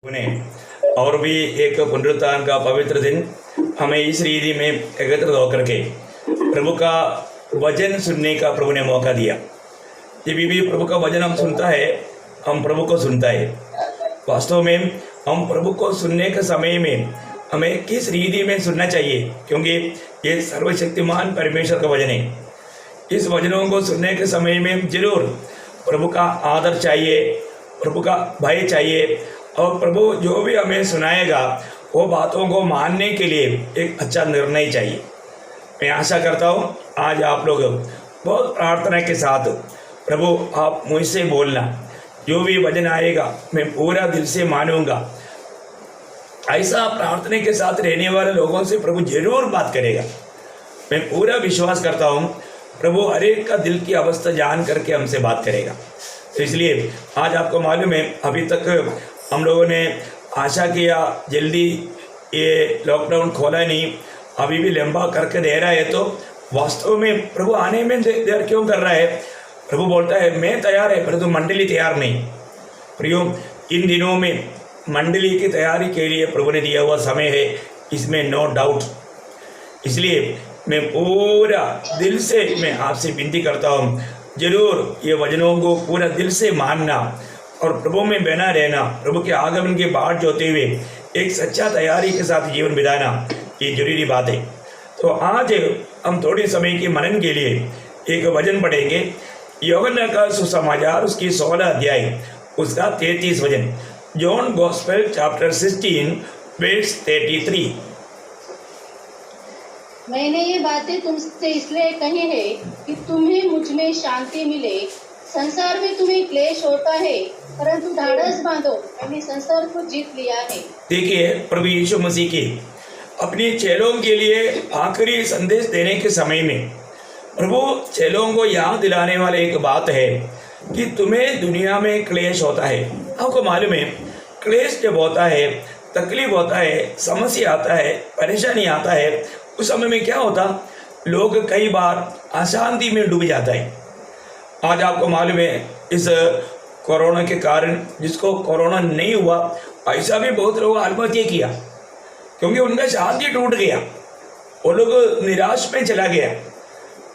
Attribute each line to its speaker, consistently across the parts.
Speaker 1: ने और भी एक पुनरुत्थान का पवित्र दिन हमें इस रीति में एकत्रित होकर के प्रभु का वचन सुनने का प्रभु ने मौका दिया। जब भी प्रभु का वचन हम सुनता है, हम प्रभु को सुनता है। वास्तव में हम प्रभु को सुनने के समय में हमें किस रीति में सुनना चाहिए, क्योंकि ये सर्वशक्तिमान परमेश्वर का वचन है। इस वचनों को सुनने के समय में जरूर प्रभु का आदर चाहिए, प्रभु का भय चाहिए, और प्रभु जो भी हमें सुनाएगा वो बातों को मानने के लिए एक अच्छा निर्णय चाहिए। मैं आशा करता हूँ आज आप लोग बहुत प्रार्थना के साथ प्रभु आप मुझसे बोलना, जो भी वचन आएगा मैं पूरा दिल से मानूंगा। ऐसा प्रार्थना के साथ रहने वाले लोगों से प्रभु जरूर बात करेगा। मैं पूरा विश्वास करता हूँ प्रभु हर एक का दिल की अवस्था जान करके हमसे बात करेगा। तो इसलिए आज आपको मालूम है, अभी तक हम लोगों ने आशा किया जल्दी ये लॉकडाउन खोला नहीं, अभी भी लंबा करके दे रहा है। तो वास्तव में प्रभु आने में देर क्यों कर रहा है? प्रभु बोलता है मैं तैयार है परंतु मंडली तैयार नहीं। प्रियो, इन दिनों में मंडली की तैयारी के लिए प्रभु ने दिया हुआ समय है, इसमें नो डाउट। इसलिए मैं पूरा दिल से मैं आपसे विनती करता हूँ, जरूर ये वचनों को पूरा दिल से मानना और प्रभु में बना रहना, प्रभु के आगमन के बाट जोते हुए एक सच्चा तैयारी के साथ जीवन बिताना, ये जरूरी बात है। तो आज हम थोड़ी समय के मनन के लिए एक वचन पढ़ेंगे, यूहन्ना का सुसमाचार उसकी 16 अध्याय उसका 33 वचन, जॉन गॉस्पेल चैप्टर 16 वर्स 33।
Speaker 2: मैंने ये बातें तुमसे इसलिए कही है कि तुम्हें मुझ में शांति मिले। संसार में तुम्हें क्लेश होता है, परंतु ढाढ़स बांधो, मैंने संसार को जीत लिया है।
Speaker 1: देखिए, प्रभु यीशु मसीह की अपने चेलों के लिए आखिरी संदेश देने के समय में प्रभु चेलों को याद दिलाने वाले एक बात है कि तुम्हें दुनिया में क्लेश होता है। आपको मालूम है, क्लेश जब होता है, तकलीफ होता है, समस्या आता है, परेशानी आता है, उस समय में क्या होता, लोग कई बार अशांति में डूब जाता है। आज आपको मालूम है, इस कोरोना के कारण जिसको कोरोना नहीं हुआ, ऐसा भी बहुत लोग आत्महत्या किया, क्योंकि उनका शांति टूट गया, वो लोग निराश में चला गया,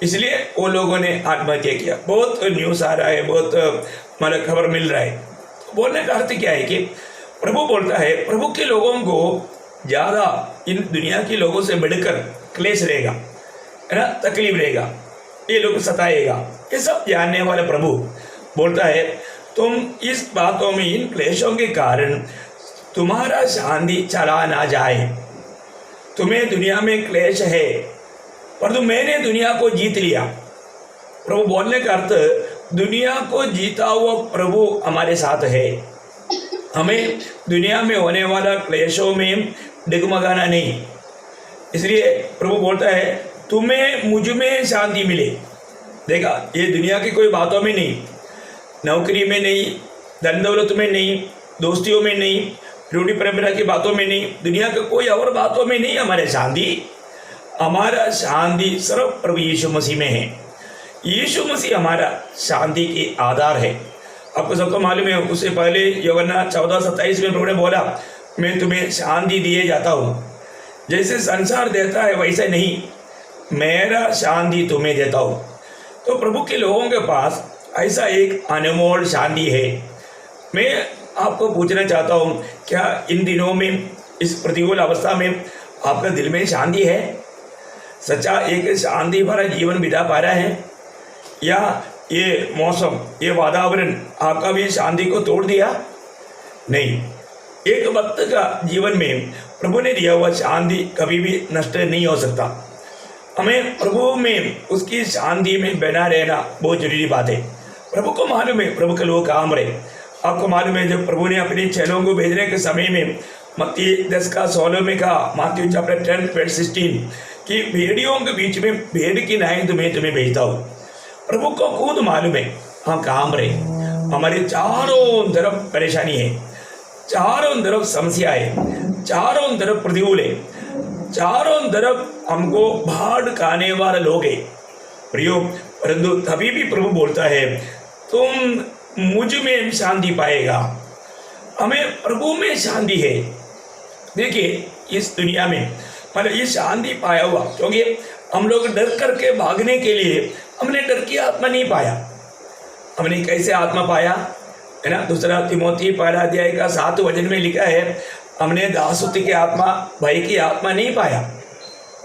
Speaker 1: इसलिए वो लोगों ने आत्महत्या किया। बहुत न्यूज़ आ रहा है, बहुत मतलब खबर मिल रहा है। बोलने का अर्थ क्या है कि प्रभु बोलता है प्रभु के लोगों को ज़्यादा इन दुनिया के लोगों से बढ़कर क्लेश रहेगा, है ना, तकलीफ रहेगा, ये लोग सताएगा, ये सब जानने वाले प्रभु बोलता है तुम इस बातों में, इन क्लेशों के कारण तुम्हारा शांति चला ना जाए। तुम्हें दुनिया में क्लेश है, परंतु मैंने दुनिया को जीत लिया। प्रभु बोलने का अर्थ, दुनिया को जीता हुआ प्रभु हमारे साथ है। हमें दुनिया में होने वाला क्लेशों में डगमगाना नहीं। इसलिए प्रभु बोलता है तुम्हें मुझ में शांति मिले। देखा, ये दुनिया की कोई बातों में नहीं, नौकरी में नहीं, धन दौलत में नहीं, दोस्तियों में नहीं, रूढ़ी परंपरा की बातों में नहीं, दुनिया के कोई और बातों में नहीं हमारे शांति। हमारा शांति सिर्फ प्रभु यीशु मसीह में है। यीशु मसीह हमारा शांति के आधार है। आपको सबको मालूम है, उससे पहले यूहन्ना 14:27 में प्रभु ने बोला मैं तुम्हें शांति दिए जाता हूँ, जैसे संसार देता है वैसे नहीं, मेरा शांति तुम्हें देता हूँ। तो प्रभु के लोगों के पास ऐसा एक अनमोल शांति है। मैं आपको पूछना चाहता हूँ, क्या इन दिनों में, इस प्रतिकूल अवस्था में आपका दिल में शांति है? सच्चा एक शांति भरा जीवन बिता पा रहा है, या ये मौसम, ये वातावरण आपका भी शांति को तोड़ दिया? नहीं, एक वक्त का जीवन में प्रभु ने दिया हुआ शांति कभी भी नष्ट नहीं हो सकता। हमें प्रभु में, उसकी शांति में बना रहना बहुत जरूरी बात है। प्रभु को मालूम है प्रभु के लोग काम रहे। आपको मालूम है, जब प्रभु ने अपने चेलों को भेजने के समय में मत्ती 10:16 में कहा, मात्यू चैप्टर 10 वर्स 16, कि भेड़ियों के बीच में भेड़ की नाई तुम्हें भेजता हूँ। प्रभु को खुद मालूम है हम काम रहे, हमारे चारों तरफ परेशानी है, चारों तरफ समस्या है, चारों तरफ प्रतिकूल है, चारों तरफ हमको भाड़ खाने वाले लोग है। प्रियो, परंतु तभी भी प्रभु बोलता है तुम मुझ में शांति पाएगा। हमें प्रभु में शांति है। देखिए इस दुनिया में मतलब ये शांति पाया हुआ, क्योंकि हम लोग डर करके भागने के लिए हमने डर की आत्मा नहीं पाया। हमने कैसे आत्मा पाया है ना, दूसरा तिमोथी 1 का 7 वचन में लिखा है, हमने दासत्व की आत्मा, भय की आत्मा नहीं पाया।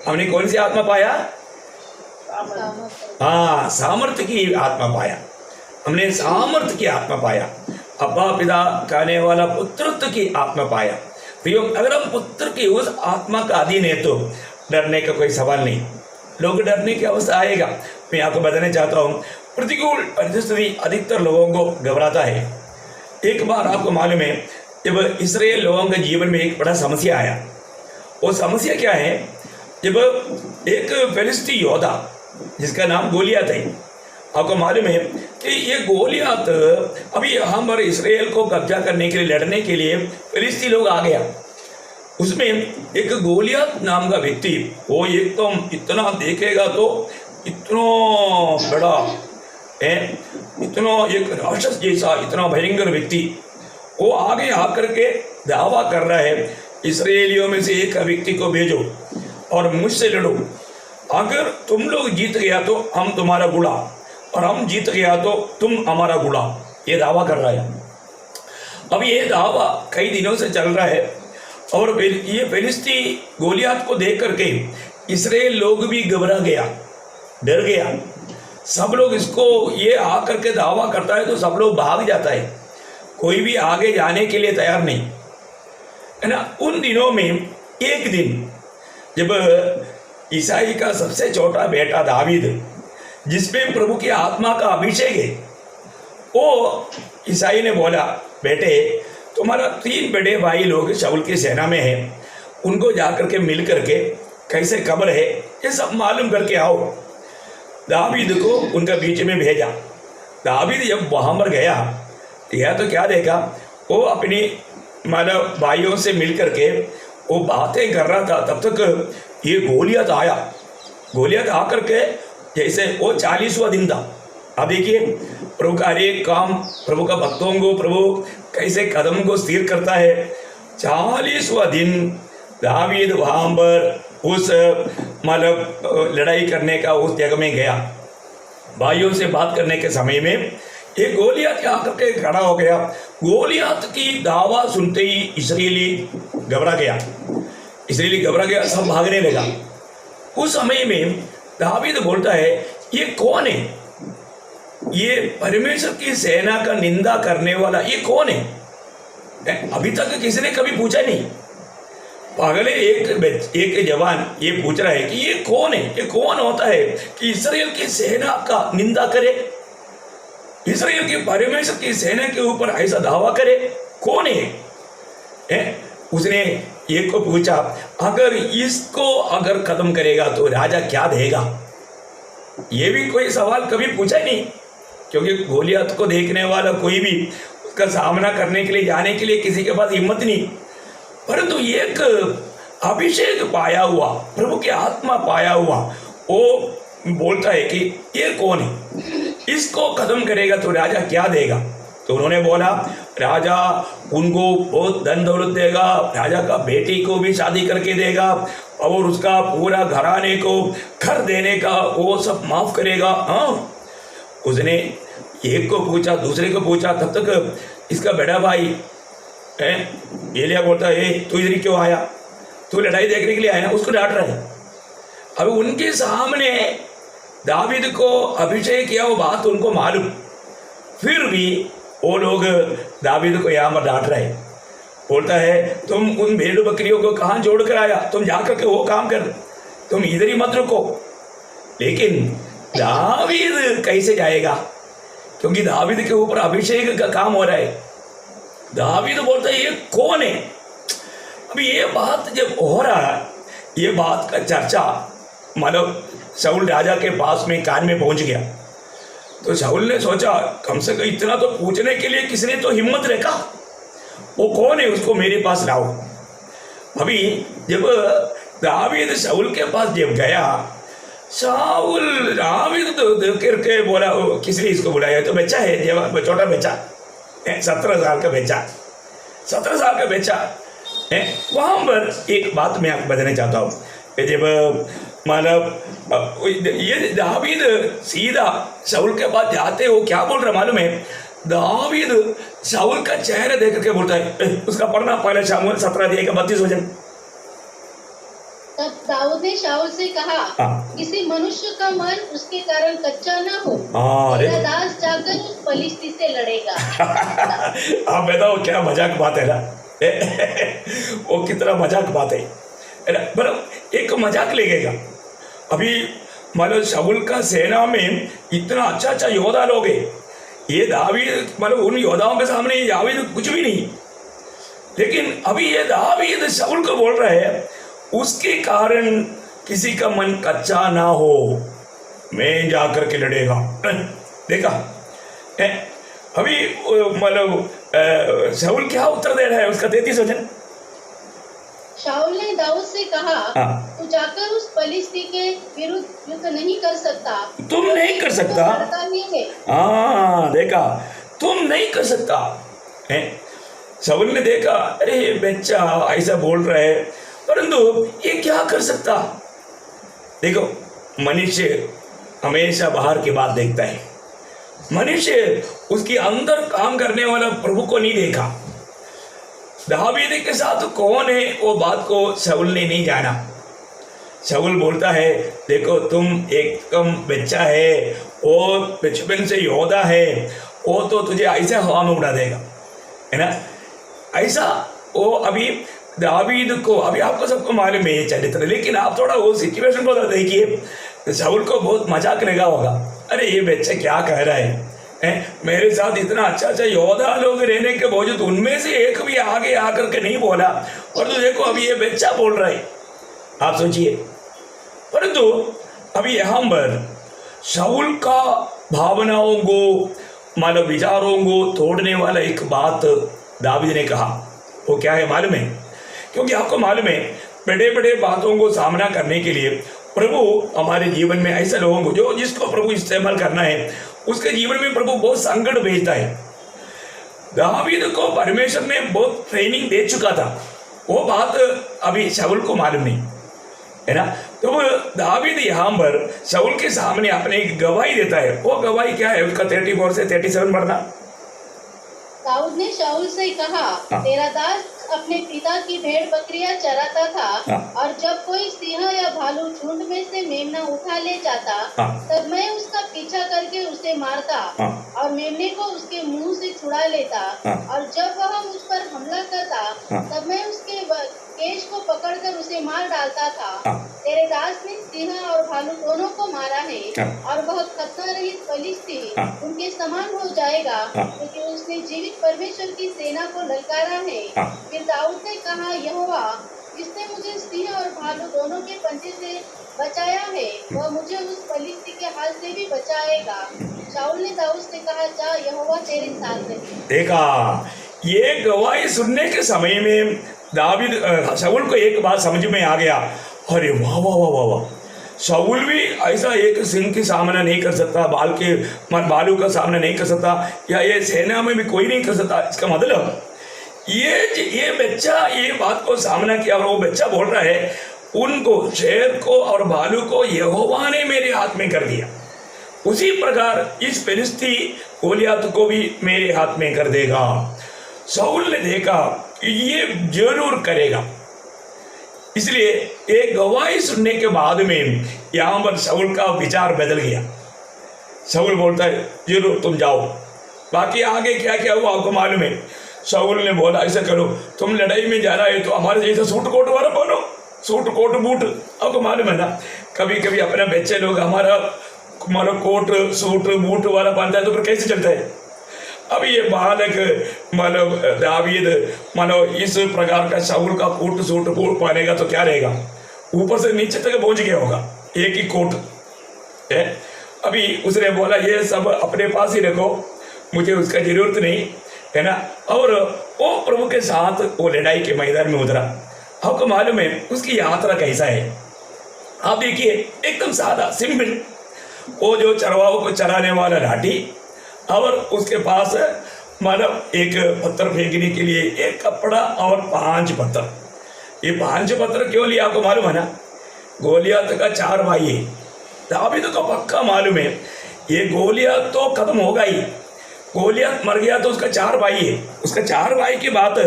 Speaker 1: हमने कौन सी आत्मा पाया? हाँ, सामर्थ्य की आत्मा पाया। हमने सामर्थ्य की आत्मा पाया। अब्बा पिता कहने वाला पुत्रत्व की आत्मा पाया। प्रियो, अगर हम पुत्र की उस आत्मा का अधीन है तो डरने का कोई सवाल नहीं। लोग डरने की अवस्था आएगा। मैं आपको बताना चाहता हूँ, प्रतिकूल परिस्थिति अधिकतर लोगों को घबराता है। एक बार आपको मालूम है, जब इस्राएल लोगों के जीवन में एक बड़ा समस्या आया। वो समस्या क्या है? जब एक फिलिस्ती योद्धा जिसका नाम गोलियत है, आपको मालूम है कि ये गोलियत अभी यहाँ पर इस्राएल को कब्जा करने के लिए, लड़ने के लिए फिलिस्ती लोग आ गया। उसमें एक गोलियत नाम का व्यक्ति, वो एक तो इतना देखेगा तो इतना बड़ा है, इतना एक राक्षस जैसा, इतना भयंकर व्यक्ति, वो आगे आकर के दावा कर रहा है, इस्राएलियों में से एक व्यक्ति को भेजो और मुझसे लड़ो। अगर तुम लोग जीत गया तो हम तुम्हारा गुड़ा, और हम जीत गया तो तुम हमारा गुड़ा। ये दावा कर रहा है। अब ये दावा कई दिनों से चल रहा है, और ये फिलिस्ती गोलियत को देख करके इस्राएल लोग भी घबरा गया, डर गया। सब लोग इसको, ये आकर के दावा करता है तो सब लोग भाग जाता है, कोई भी आगे जाने के लिए तैयार नहीं है ना। उन दिनों में एक दिन जब ईसाई का सबसे छोटा बेटा दावीद, जिसमें प्रभु की आत्मा का अभिषेक है, वो ईसाई ने बोला, बेटे तुम्हारा 3 बड़े भाई लोग शाऊल की सेना में हैं, उनको जाकर के मिल करके कैसे कब्र है ये सब मालूम करके आओ। दावीद को उनका बीच में भेजा। दावीद जब वहाँ पर गया तो क्या देखा, वो अपनी मानव भाइयों से मिल करके वो बातें कर रहा था। तब तक ये गोलियत आया। गोलियत आकर के, जैसे वो 40वां दिन था। अब देखिए प्रभु का हर एक काम, प्रभु का भक्तों को प्रभु कैसे कदम को स्थिर करता है। 40वां दिन दावीद वहाँ पर उस मतलब लड़ाई करने का उस जगह में गया। भाइयों से बात करने के समय में ये गोलियत आकर के खड़ा हो गया। गोलियत की दावा सुनते ही इस्राएली घबरा गया। सब भागने लगा। उस समय में दावीद बोलता है, ये कौन है? ये परमेश्वर की सेना का निंदा करने वाला ये कौन है? अभी तक किसी ने कभी पूछा नहीं। अगले एक जवान ये पूछ रहा है कि ये कौन है? ये कौन होता है कि इस्राएल की सेना का निंदा करे, इस्राएल की परमेश्वर की सेना के ऊपर ऐसा दावा करे? कौन है? उसने एक को पूछा, अगर इसको अगर खत्म करेगा तो राजा क्या देगा? ये भी कोई सवाल कभी पूछा ही नहीं, क्योंकि गोलियत को देखने वाला कोई भी उसका सामना करने के लिए, जाने के लिए किसी के पास हिम्मत नहीं। परंतु एक अभिषेक पाया हुआ, प्रभु की आत्मा पाया हुआ, वो बोलता है कि ये कौन है, इसको खत्म करेगा तो राजा क्या देगा? तो उन्होंने बोला, राजा उनको बहुत धन दौलत देगा, राजा का बेटी को भी शादी करके देगा, और उसका पूरा घराने को घर देने का वो सब माफ करेगा। हाँ, उसने एक को पूछा, दूसरे को पूछा। तब तक इसका बड़ा भाई एलिया बोलता है, तू इधर क्यों आया? तू लड़ाई देखने के लिए आया ना? उसको डांट रहा है। अब उनके सामने दावीद को अभिषेक किया, वो बात उनको मालूम, फिर भी वो लोग दावीद को यहाँ पर डांट रहे। बोलता है, तुम उन भेड़ बकरियों को कहाँ जोड़ कर आया? तुम जाकर के वो काम कर, तुम इधर ही मत रुको। लेकिन दावीद कैसे जाएगा? क्योंकि दावीद के ऊपर अभिषेक का काम हो रहा है। दावीद बोलता है, ये कौन है? अभी ये बात जब हो रहा है, ये बात का चर्चा मतलब शाऊल राजा के पास में कान में पहुंच गया। तो शाऊल ने सोचा, कम से कम इतना तो पूछने के लिए किसने तो हिम्मत रखा, वो कौन है, उसको मेरे पास लाओ। अभी जब दावीद शाऊल के पास जब गया, शाऊल दावीद तो करके बोला, किसने इसको बुलाया? तो बच्चा है, जब छोटा बच्चा, 17 साल का बच्चा, 17 साल का बच्चा है। वहां पर एक बात मैं आपको बताना चाहता हूँ कि जब मतलब ये दावीद सीधा शाऊल के पास जाते हो, क्या बोल रहा मालूम है? दावीद शाऊल का चेहरा देख करके बोलता है, उसका पढ़ना पहले शामूएल 17:32 वचन।
Speaker 2: तब दाऊद ने शाऊल से कहा,
Speaker 1: हाँ।
Speaker 2: किसी मनुष्य का मन उसके कारण कच्चा न हो,
Speaker 1: अरे
Speaker 2: तेरा दास जाकर उस फलिश्ती से लड़ेगा।
Speaker 1: आप बताओ क्या मजाक बात है ना। वो कितना मजाक बात है ना। मतलब एक मजाक लगेगा। अभी मतलब शाऊल का सेना में इतना अच्छा अच्छा योद्धा लोग हैं, ये दावीद मतलब उन योद्धाओं के सामने दावीद कुछ भी नहीं, लेकिन अभी ये दावीद शाऊल को बोल रहा है उसके कारण किसी का मन कच्चा ना हो, मैं जाकर के लड़ेगा। देखा अभी मतलब शाऊल क्या उत्तर दे रहा है उसका 33 वचन।
Speaker 2: शाऊल ने दाऊद से कहा,
Speaker 1: हाँ।
Speaker 2: तू जाकर उस फलिश्ती के विरुद्ध युद्ध नहीं कर सकता।
Speaker 1: तुम नहीं कर सकता।
Speaker 2: तो लड़का ही है।
Speaker 1: हाँ देखा, तुम नहीं कर सकता है। शाऊल ने देखा, अरे ये बच्चा ऐसा बोल रहा है, परंतु ये क्या कर सकता। देखो मनुष्य हमेशा बाहर की बात देखता है, मनुष्य उसके अंदर काम करने वाला प्रभु को नहीं देखा। दावीद के साथ कौन है वो बात को शाऊल ने नहीं जाना। शाऊल बोलता है, देखो तुम एकदम बच्चा है, वो बचपन से योद्धा है, वो तो तुझे ऐसे हवा में उड़ा देगा, है ना। ऐसा वो अभी दावीद को, अभी आपको सबको मालूम है ये चरित्र, लेकिन आप थोड़ा वो सिचुएशन को देखिए। शाऊल को बहुत मजाक लगा होगा, अरे ये बच्चा क्या कह रहा है, मेरे साथ इतना अच्छा अच्छा योद्धा लोग रहने के बावजूद उनमें से एक भी आगे आकर के नहीं बोला, और तो देखो अभी ये बच्चा बोल रहा है। आप सोचिए, परंतु अभी यहाँ पर शाऊल का भावनाओं को मानव विचारों को तोड़ने वाला एक बात दावीद ने कहा। वो क्या है मालूम है? क्योंकि आपको मालूम है बड़े बड़े बातों को सामना करने के लिए प्रभु हमारे जीवन में ऐसे लोगों को जो जिसको प्रभु इस्तेमाल करना है, उसके जीवन में प्रभु बहुत संकट भेजता है। दावीद को परमेश्वर ने बहुत ट्रेनिंग दे चुका था, वो बात अभी शाऊल को मालूम नहीं, है ना। तो दावीद यहाँ पर शाऊल के सामने अपने एक गवाही देता है। वो गवाही क्या है उसका 34 से 37 पढ़ना।
Speaker 2: दाऊद ने शाऊल से कहा, तेरा दास अपने पिता की भेड़ बकरियां चराता था, और जब कोई सिंह या भालू झुंड में से मेमना उठा ले जाता, तब मैं उसका पीछा करके उसे मारता और मेमने को उसके मुंह से छुड़ा लेता, और जब वह मुझ पर हमला करता तब मैं उसके केश को पकड़कर उसे मार डालता था। तेरे दास ने सिंह और भालू दोनों को मारा है, और बहुत खतरा रहित फलिश्ती उनके समान हो जाएगा, क्योंकि उसने जीवित परमेश्वर की सेना को ललकारा है। फिर दाऊद ने कहा, यहोवा जिसने मुझे सिंह और भालू दोनों के पंजे से बचाया है, वह मुझे उस फलिश्ती के हाथ से भी बचाएगा। शाऊल ने दाऊद से कहा, जा यहोवा तेरे साथ है।
Speaker 1: देखा, ये गवाही सुनने के समय में दावीद शाऊल को एक बात समझ में आ गया, अरे वाह वाह वाह वाह वाह, शाऊल भी ऐसा एक सिंह की सामना नहीं कर सकता, भालू का सामना नहीं कर सकता, या ये सेना में भी कोई नहीं कर सकता। इसका मतलब ये बच्चा ये बात को सामना किया, और वो बच्चा बोल रहा है उनको, शेर को और भालू को यहोवा ने मेरे हाथ में कर दिया, उसी प्रकार इस फिलिस्ती गोलियत को भी मेरे हाथ में कर देगा। शाऊल ने देखा कि ये जरूर करेगा, इसलिए एक गवाही सुनने के बाद में यहाँ पर शाऊल का विचार बदल गया। शाऊल बोलता है, जरूर तुम जाओ। बाकी आगे क्या क्या हुआ आपको मालूम है। शाऊल ने बोला, ऐसा करो, तुम लड़ाई में जा रहा है तो हमारे जैसा सूट कोट वाला पहनो, सूट कोट बूट। आपको मालूम है ना, कभी कभी अपना बच्चे लोग हमारा कोट सूट बूट वाला पहनता है तो फिर कैसे चलता है। अब ये बालक दावीद इस प्रकार का शाऊल का कोट सूट पहनेगा तो क्या रहेगा, ऊपर से नीचे तक पहुंच गया होगा, एक ही कोट है। अभी उसने बोला, ये सब अपने पास ही रखो, मुझे उसका जरूरत नहीं, है ना। और वो प्रभु के साथ वो लड़ाई के मैदान में उतरा। आपको मालूम है उसकी यात्रा कैसा है। आप देखिए, एकदम सादा सिंपल, वो जो चरवाहों को चराने वाला लाठी, और उसके पास मतलब एक पत्थर फेंकने के लिए एक कपड़ा और 5 पत्थर। ये 5 पत्थर क्यों लिया आपको मालूम है ना? गोलियत का 4 भाई है। दाऊद को पक्का मालूम है ये गोलियत तो खत्म होगा ही। गोलियत मर गया तो उसका 4 भाई है। उसका 4 भाई की बात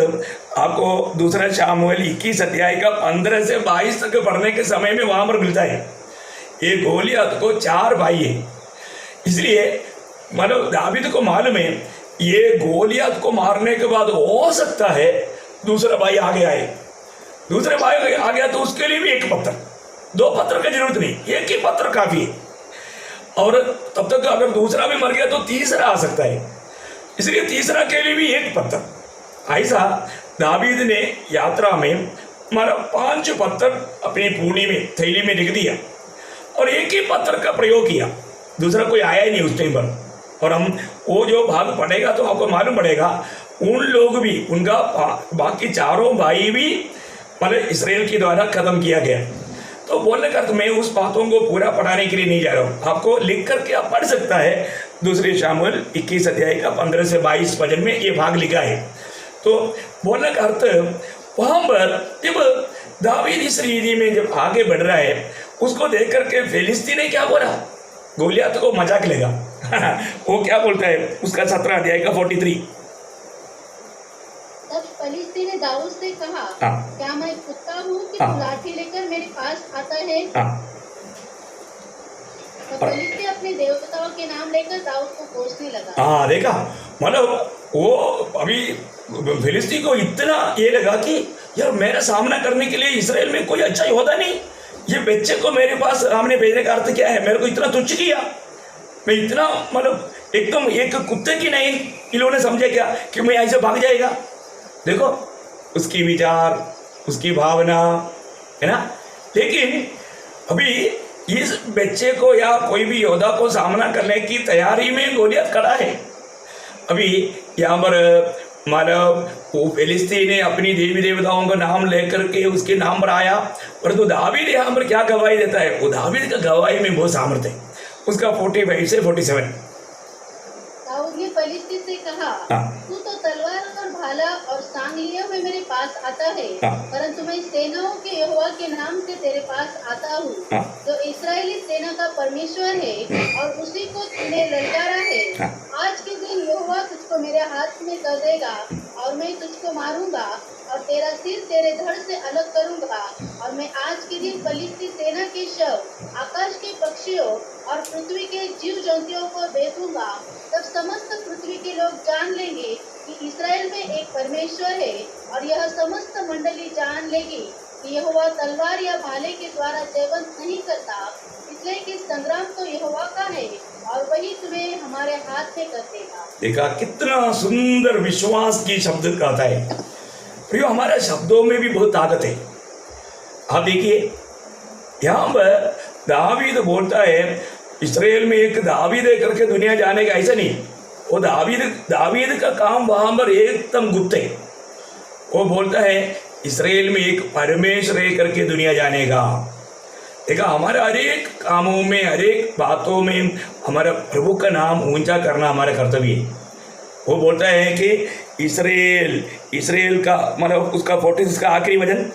Speaker 1: आपको दूसरा शामुएल 21 अध्याय का 15 से 22 तक पढ़ने के समय में वहां पर मिलता है। ये गोलियत को 4 भाई है, इसलिए मतलब दाऊद को मालूम है ये गोलियत को मारने के बाद हो सकता है दूसरा भाई आगे आए। दूसरे भाई आ गया तो उसके लिए भी एक पत्थर, 2 पत्थर की जरूरत नहीं, एक ही पत्थर काफी है। और तब तक अगर दूसरा भी मर गया तो तीसरा आ सकता है, इसलिए तीसरा के लिए भी एक पत्थर। ऐसा दाऊद ने यात्रा में हमारा 5 पत्थर अपनी पूनी में थैली में रख दिया और एक ही पत्थर का प्रयोग किया। दूसरा कोई आया ही नहीं उस टाइम पर। और हम वो जो भाग पड़ेगा तो आपको मालूम पड़ेगा उन लोग भी, उनका बाकी 4 भाई भी मतलब इसराइल के द्वारा खत्म किया गया। तो बोलने का तो मैं उस बातों को पूरा पढ़ाने के लिए नहीं जा रहा हूँ, आपको लिख करके आप पढ़ सकता है। दूसरे शामुएल 21 अध्याय का 15 से 22 वचन में ये भाग लिखा है। तो बोलने का अर्थ वहां पर जब दाऊद इस रीति में जब आगे बढ़ रहा है, उसको देख करके फिलिस्ती ने क्या बोला, गोलियत को मजाक लेगा। वो क्या बोलता है उसका 17 अध्याय का 43।
Speaker 2: तब फलिस्ती ने दाऊद से कहा, क्या मैं कुत्ता हूँ कि तू लाठी लेकर मेरे पास आता है? तब फलिस्ती अपने देवताओं के नाम लेकर दाऊद को कोसने लगा।
Speaker 1: देखा, मतलब वो अभी फिलिस्ती को इतना ये लगा कि यार मेरा सामना करने के लिए इसराइल में कोई अच्छा योद्धा नहीं, ये बच्चे को मेरे पास सामने भेजने का अर्थ क्या है? मेरे को इतना तुच्छ किया, मैं इतना मतलब एकदम एक कुत्ते की नहीं इन्होंने समझा क्या कि मैं ऐसे भाग जाएगा। देखो उसकी विचार, उसकी भावना है ना। लेकिन अभी इस बच्चे को या कोई भी योद्धा को सामना करने की तैयारी में गोलियत खड़ा है। अभी यहाँ पर मानव वो फिलिस्ती ने अपनी देवी देवताओं का नाम लेकर के उसके नाम पर आया, परंतु दाऊद यहाँ पर क्या गवाही देता है? वो दाऊद का गवाही में बहुत सामर्थ्य है। उसका 45 से 47।
Speaker 2: दाऊद ने फलिस्ती से कहा, तू तो तलवार और भाला और सांग लिए हुए मेरे पास आता है, परंतु मैं सेनाओं के यहोवा के नाम से तेरे पास आता हूँ, जो इस्राएली सेना का परमेश्वर है और उसी को तूने ललकारा है। आज के दिन यहोवा तुझको मेरे हाथ में कर देगा और मैं तुझको मारूंगा और तेरा सिर तेरे धड़ से अलग करूंगा। और मैं आज के दिन फलिस्ती सेना के शव, आकाश के पक्षियों और पृथ्वी के जीव जंतुओं को दे दूंगा। तब समस्त पृथ्वी के लोग जान लेंगे कि इस्राएल में एक परमेश्वर है, और यह समस्त मंडली जान लेगी कि यहोवा तलवार या भाले के द्वारा जयवंत नहीं करता, इसलिए कि संग्राम तो यहोवा का है और वही तुम्हें हमारे हाथ में कर देगा।
Speaker 1: देखा कितना सुंदर विश्वास की शब्द कहता है। प्रियो, हमारे शब्दों में भी बहुत ताकत है। आप देखिए यहाँ पर दाऊद बोलता है इस्राएल में एक दाऊद है करके दुनिया जाने का, ऐसा नहीं। वो दाऊद का काम वहां पर एकदम गुप्त है। वो बोलता है इस्राएल में एक परमेश्वर है करके दुनिया जानेगा। देखा, हमारे हर एक कामों में, हर एक बातों में हमारा प्रभु का नाम ऊंचा करना हमारा कर्तव्य है। वो बोलता है कि इस्राएल का मतलब उसका 46 का आखिरी वचन,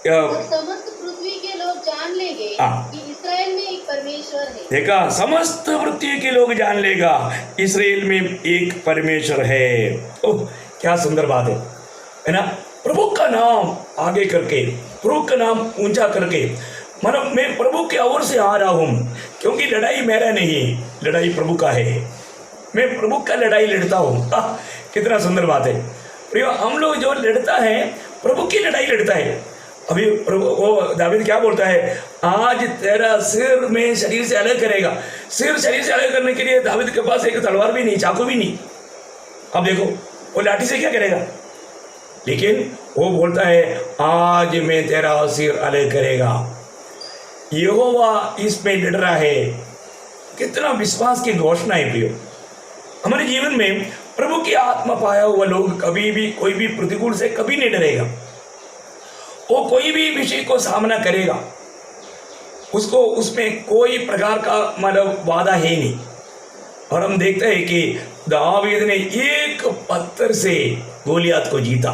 Speaker 2: समस्त पृथ्वी के लोग जान लेंगे कि इस्राएल में एक परमेश्वर है।
Speaker 1: देखा, समस्त पृथ्वी के लोग जान लेगा इस्राएल में एक परमेश्वर है। ओह, क्या सुंदर बात है ना। प्रभु का नाम आगे करके, प्रभु का नाम ऊंचा करके, मतलब मैं प्रभु की ओर से आ रहा हूँ, क्योंकि लड़ाई मेरा नहीं है, लड़ाई प्रभु का है। मैं प्रभु का लड़ाई लड़ता हूँ। कितना सुंदर बात है। प्रियो, हम लोग जो लड़ता है प्रभु की लड़ाई लड़ता है। अभी प्रभु वो दाऊद क्या बोलता है, आज तेरा सिर में शरीर से अलग करेगा। सिर शरीर से अलग करने के लिए दाऊद के पास एक तलवार भी नहीं, चाकू भी नहीं। अब देखो वो लाठी से क्या करेगा, लेकिन वो बोलता है आज मैं तेरा सिर अलग करेगा। यहोवा इसमें लड़ रहा है। कितना विश्वास की घोषणा है प्रियो। हमारे जीवन में प्रभु की आत्मा पाया हुआ लोग कभी भी कोई भी प्रतिकूल से कभी नहीं डरेगा। वो कोई भी विषय को सामना करेगा, उसको उसमें कोई प्रकार का मतलब वादा है नहीं। और हम देखते हैं कि दावीद ने एक पत्थर से गोलियत को जीता।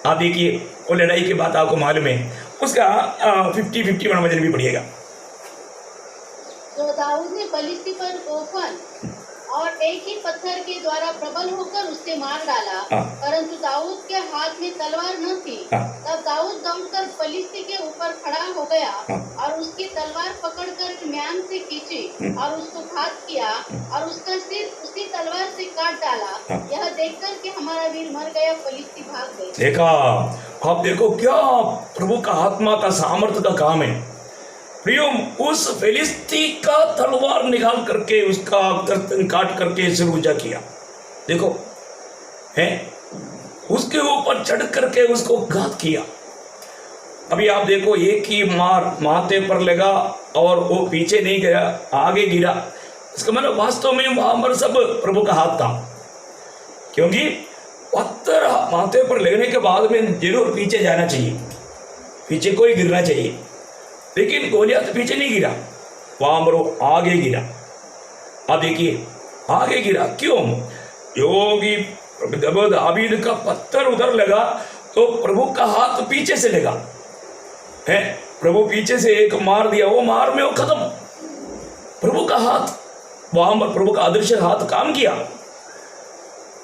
Speaker 1: आप देखिए वो लड़ाई के बाद आपको मालूम है उसका 50-50 वजन भी पड़ेगा।
Speaker 2: तो दाऊद ने फलिस्ती पर ओफन और एक ही पत्थर के द्वारा प्रबल होकर उससे मार डाला, परंतु दाऊद के हाथ में तलवार न थी। तब दाऊद दौड़कर फलिस्ती के ऊपर खड़ा हो गया और उसकी तलवार पकड़कर म्यान से खींची और उसको घात किया और उसका सिर उसी तलवार से काट डाला। यह देखकर कि हमारा वीर मर गया, फलिस्ती भाग गए।
Speaker 1: देखा, आप देखो क्या प्रभु का आत्मा का सामर्थ्य का काम है। प्रियो, उस फिलिस्ती का तलवार निकाल करके उसका गर्दन काट करके सिर ऊंचा किया। देखो है, उसके ऊपर चढ़ करके उसको घात किया। अभी आप देखो एक ही मार माथे पर लगा और वो पीछे नहीं गया, आगे गिरा। इसका मतलब वास्तव में वहां पर सब प्रभु का हाथ था, क्योंकि पत्थर माथे पर लगने के बाद में जरूर पीछे जाना चाहिए, पीछे कोई गिरना चाहिए, लेकिन गोलियत पीछे नहीं गिरा, वहां पर वो आगे गिरा। अब देखिए आगे गिरा क्यों? योगी जब दावीद का पत्थर उधर लगा तो प्रभु का हाथ पीछे से लगा है। प्रभु पीछे से एक मार दिया, वो मार में वो खत्म। प्रभु का हाथ वहां पर, प्रभु का अदृश्य हाथ काम किया,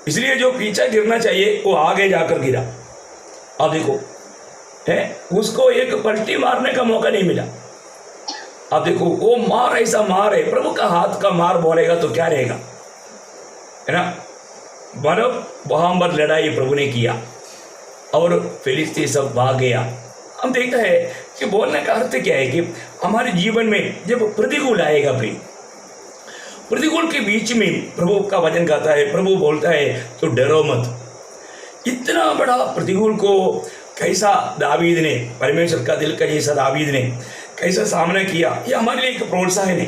Speaker 1: इसलिए जो पीछे गिरना चाहिए वो आगे जाकर गिरा। अब देखो है, उसको एक पलटी मारने का मौका नहीं मिला। अब देखो वो मार ऐसा मार है, प्रभु का हाथ का मार बोलेगा तो क्या रहेगा, है ना। बरब वहां पर लड़ाई प्रभु ने किया और फिलिस्ती सब भाग गया। हम देखते हैं कि बोलने का अर्थ क्या है कि हमारे जीवन में जब प्रतिकूल आएगा, प्रतिकूल के बीच में प्रभु का वचन गाता है, प्रभु बोलता है तो डरो मत। इतना बड़ा प्रतिकूल को कैसा दावीद ने, परमेश्वर का दिल का जैसा दावीद ने कैसा सामना किया, ये हमारे लिए एक प्रोत्साहन है।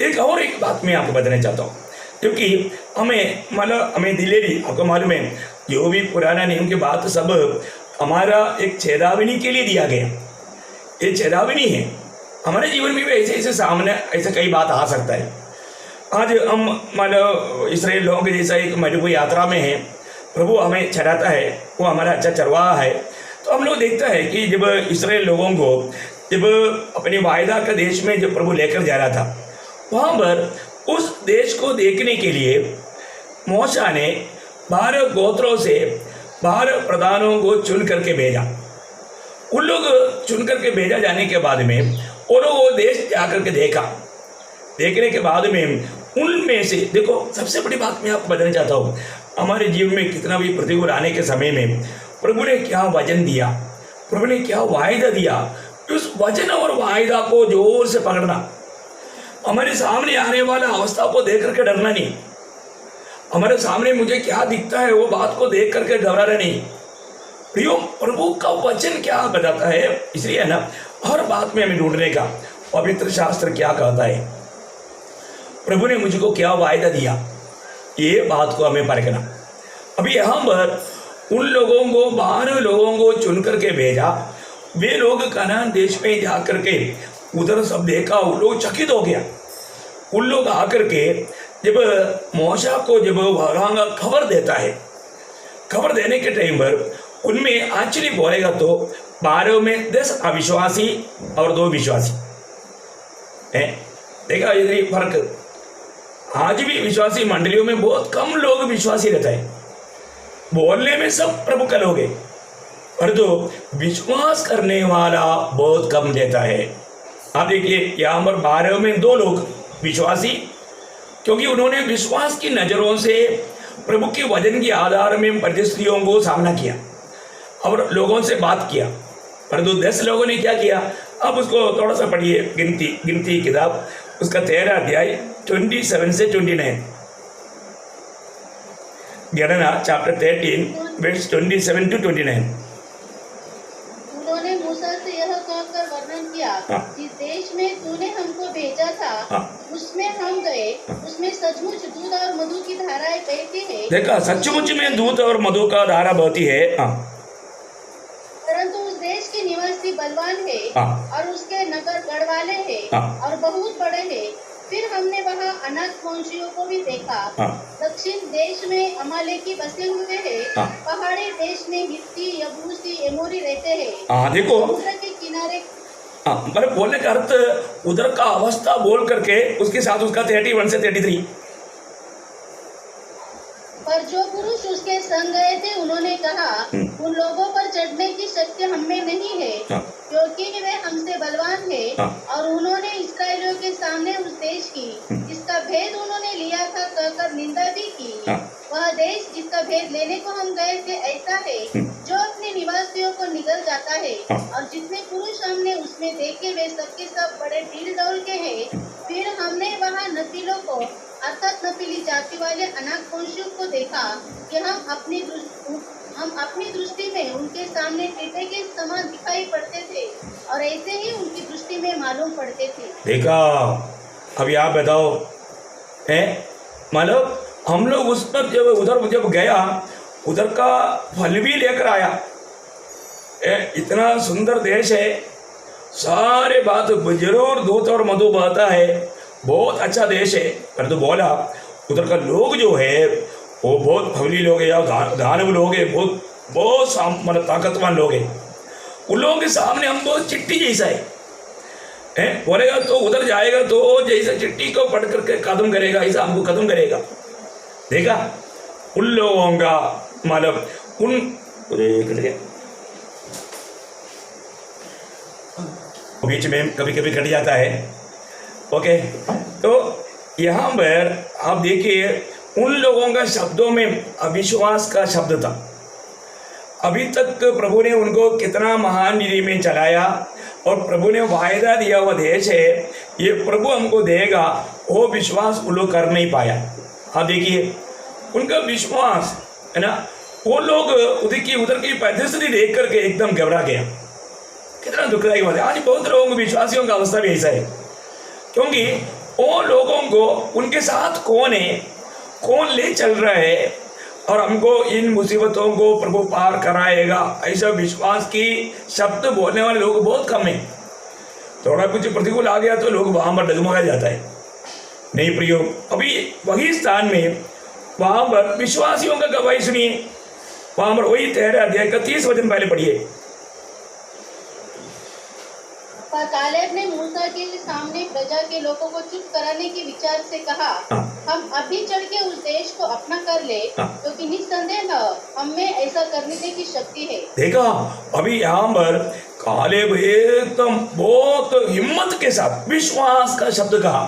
Speaker 1: एक बात मैं आपको बताना चाहता हूँ, क्योंकि हमें दिलेरी, आपको मालूम है जो भी पुराना नियम के बाद सब हमारा एक चेतावनी के लिए दिया गया। ये चेतावनी है, हमारे जीवन में भी ऐसे ऐसे सामने ऐसे कई बात आ सकता है। आज हम इसराइल लोगों के जैसा एक मरुभूमि यात्रा में है, प्रभु हमें चढ़ाता है, वो हमारा अच्छा चरवाहा है। तो हम लोग देखता है कि जब इसराइल लोगों को जब अपने वायदा का देश में जब प्रभु लेकर जा रहा था, वहाँ पर उस देश को देखने के लिए मूसा ने 12 गोत्रों से 12 प्रधानों को चुन करके भेजा। उन लोग चुन करके भेजा जाने के बाद में वो लोग वो देश जाकर के देखा। देखने के बाद में उनमें से देखो, सबसे बड़ी बात मैं आपको बताना चाहता हूँ, हमारे जीवन में कितना भी प्रतिकूल आने के समय में प्रभु ने क्या वचन दिया, प्रभु ने क्या वायदा दिया, उस वचन और वायदा को जोर से पकड़ना। हमारे सामने आने वाला अवस्था को देख करके डरना नहीं, हमारे सामने मुझे क्या दिखता है वो बात को देख करके घबराना नहीं। प्रियो, प्रभु का वचन क्या बताता है, इसलिए है ना हर बात में हमें ढूंढने का पवित्र शास्त्र क्या कहता है, प्रभु ने मुझको क्या वायदा दिया, ये बात को हमें परखना। अभी यहाँ पर उन लोगों को 12 लोगों को चुन करके भेजा। वे लोग कनान देश में जा करके उधर सब देखा, उन लोग चकित हो गया। उन लोग आकर के जब मूसा को जब वहाँ खबर देता है, खबर देने के टाइम पर उनमें एक्चुअली बोलेगा तो 12 में 10 अविश्वासी और 2 विश्वासी है। देखा इधर फर्क, आज भी विश्वासी मंडलियों में बहुत कम लोग विश्वासी रहता है, बोलने में सब प्रभु का लोग है, पर जो विश्वास करने वाला बहुत कम रहता है। आप देखिए यहाँ पर 12 में 2 लोग विश्वासी, क्योंकि उन्होंने विश्वास की नज़रों से प्रभु के वचन के आधार में परिस्थितियों को सामना किया और लोगों से बात किया। पर जो 10 लोगों ने क्या किया, अब उसको थोड़ा सा पढ़िए, गिनती किताब उसका 13 अध्याय 27 से 29, गणना चैप्टर 13 वर्स 27 to 29।
Speaker 2: उन्होंने मूसा से यह कहकर वर्णन किया, जिस देश में तूने हमको भेजा था उसमें हम गए, उसमें सचमुच दूध और मधु की धाराएं बहती है। देखा,
Speaker 1: सचमुच में दूध और मधु का धारा बहती है,
Speaker 2: परंतु उस देश के निवासी बलवान है और उसके नगर गढ़ वाले हैं और बहुत बड़े हैं। फिर हमने वहाँ अनाथ वंशियों को भी देखा।
Speaker 1: हाँ।
Speaker 2: दक्षिण देश में अमालेकी बसे हुए हैं।
Speaker 1: हाँ।
Speaker 2: पहाड़ी देश में हित्ती, यबूसी, एमोरी रहते हैं।
Speaker 1: हाँ देखो,
Speaker 2: समुद्र के किनारे
Speaker 1: हाँ मेरे बोलने का अर्थ उधर का अवस्था बोल करके उसके साथ उसका 31 से 33।
Speaker 2: पर जो पुरुष उसके संग गए थे उन्होंने कहा, उन लोगों पर चढ़ने की शक्ति हमें नहीं है,
Speaker 1: हाँ।
Speaker 2: क्योंकि वे हमसे बलवान थे।
Speaker 1: हाँ।
Speaker 2: और उन्होंने इसराइलियों के सामने उस देश की जिसका भेद उन्होंने लिया था कहकर निंदा भी की।
Speaker 1: हाँ।
Speaker 2: वह देश जिसका भेद लेने को हम गए थे ऐसा है जो अपने निवासियों को निगल जाता है।
Speaker 1: हाँ।
Speaker 2: और जितने पुरुष हमने उसमें देखे वे सबके सब बड़े ढील डौल के हैं। फिर हमने वहाँ नपीलों को अर्थात नपीली जाति वाले अनाथ वंशियों को देखा कि हम अपनी दृष्टि में उनके सामने टीटे के समान दिखाई पड़ते थे और ऐसे ही उनकी दृष्टि में मालूम पड़ते थे।
Speaker 1: देखा, अभी आप बताओ, है मतलब हम लोग उस पर जब गया उधर का फल भी लेकर आया। इतना सुंदर देश है, सारे बात जरूर दूध और मधु बहता है, बहुत अच्छा देश है। पर तो बोला उधर का लोग जो है वो बहुत फवली लोग हैं या दानव लोग हैं, बहुत मतलब ताकतवान लोग हैं। उन लोगों के सामने हम बहुत चिट्टी जैसा है बोलेगा तो उधर जाएगा तो जैसे चिट्टी को पढ़ करके कदम करेगा ऐसा हमको कदम करेगा। देखा उन लोगों का मतलब उन बीच में कभी कभी कट जाता है। ओके, तो यहाँ पर आप देखिए उन लोगों का शब्दों में अविश्वास का शब्द था। अभी तक प्रभु ने उनको कितना महान निधि में चलाया और प्रभु ने वायदा दिया हुआ देश है, ये प्रभु हमको देगा, वो विश्वास वो लोग कर नहीं पाया। हाँ देखिए उनका विश्वास है ना, वो लोग उधर की परिस्थिति देख करके एकदम घबरा गया। कितना दुखदायी बात है। आज बहुत लोगों को विश्वासियों का अवस्था भी ऐसा है, क्योंकि वो लोगों को उनके साथ कौन है, कौन ले चल रहा है और हमको इन मुसीबतों को प्रभु पार कराएगा, ऐसा विश्वास की शब्द बोलने वाले लोग बहुत कम है। थोड़ा कुछ प्रतिकूल आ गया तो लोग वहाँ पर डगमगा जाता है। नहीं प्रियो, अभी वही स्थान में वहाँ पर विश्वासियों का गवाही सुनिए। वहाँ पर वही 13 अध्याय का 30 वचन पहले पढ़िए।
Speaker 2: पर कालेब ने मूसा के सामने प्रजा के लोगों को चुप कराने के विचार से कहा, हम अभी चढ़ के उस देश को अपना कर ले, क्योंकि निस्संदेह हमें ऐसा करने की शक्ति है। देखा, अभी यहाँ पर कालेब एकदम बहुत हिम्मत के साथ विश्वास का शब्द कहा।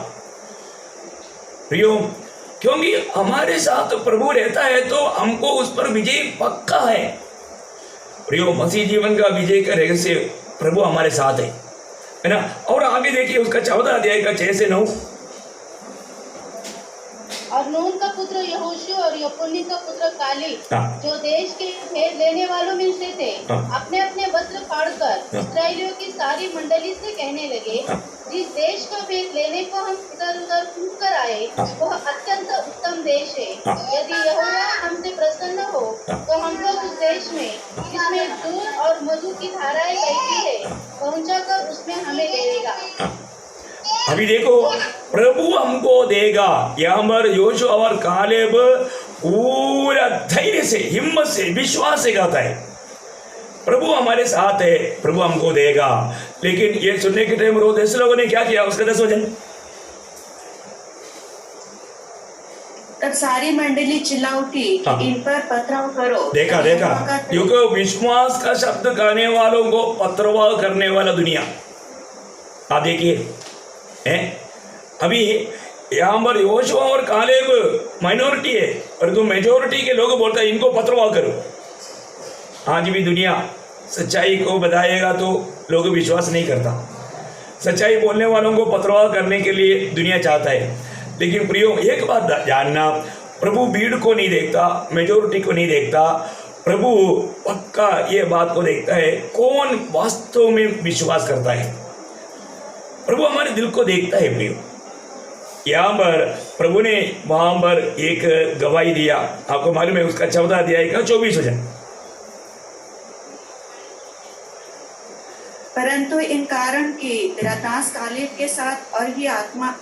Speaker 2: प्रियो, क्योंकि हमारे साथ प्रभु रहता है तो हमको उस पर विजय पक्का है। प्रियो, मसीह जीवन का विजय का रहस्य प्रभु हमारे साथ है ना। और आगे देखिए उसका 14 अध्याय का 6 से 9। और नून का पुत्र यहोशू और यपुन्नी का पुत्र कालेब, जो देश के भेद लेने वालों में से थे, अपने अपने वस्त्र फाड़कर इस्राएलियों की सारी मंडली से कहने लगे, जिस देश का भेद लेने को हम इधर उधर घूम कर आए वह अत्यंत उत्तम देश है। यदि यहोवा हमसे प्रसन्न हो तो हम लोग उस देश में जिसमें दूध और मधु की धाराएं बहती है पहुंचा कर उसमें हमें ले लेगा।
Speaker 1: अभी देखो, प्रभु हमको देगा। यहाँ पर योशुआ और कालेब पूरा धैर्य से, हिम्मत से, विश्वास से कहता है प्रभु हमारे साथ है, प्रभु हमको देगा। लेकिन ये सुनने के टाइम रोदेश लोगों ने क्या किया, उसका 10 वचन।
Speaker 3: तब सारी मंडली चिल्ला उठी कि इन पर पथराव करो।
Speaker 1: देखा, क्योंकि विश्वास का शब्द कहने वालों को पथराव करने वाला दुनिया। आप देखिए अभी यहाँ पर योशुआ और कालेब माइनॉरिटी है और तो मेजोरिटी के लोग बोलते हैं इनको पथराव करो। आज भी दुनिया सच्चाई को बताएगा तो लोग विश्वास नहीं करता। सच्चाई बोलने वालों को पथराव करने के लिए दुनिया चाहता है। लेकिन प्रियो, एक बात जानना, प्रभु भीड़ को नहीं देखता, मेजोरिटी को नहीं देखता, प्रभु पक्का ये बात को देखता है कौन वास्तव में विश्वास करता है। प्रभु हमारे दिल को देखता है। प्रियो, यहाँ पर प्रभु ने वहां पर एक गवाही दिया, आपको मालूम है उसका 14 अध्याय का 24 वचन। परंतु
Speaker 3: इन कारण कि तेरा दास कालेब के साथ और भी आत्मा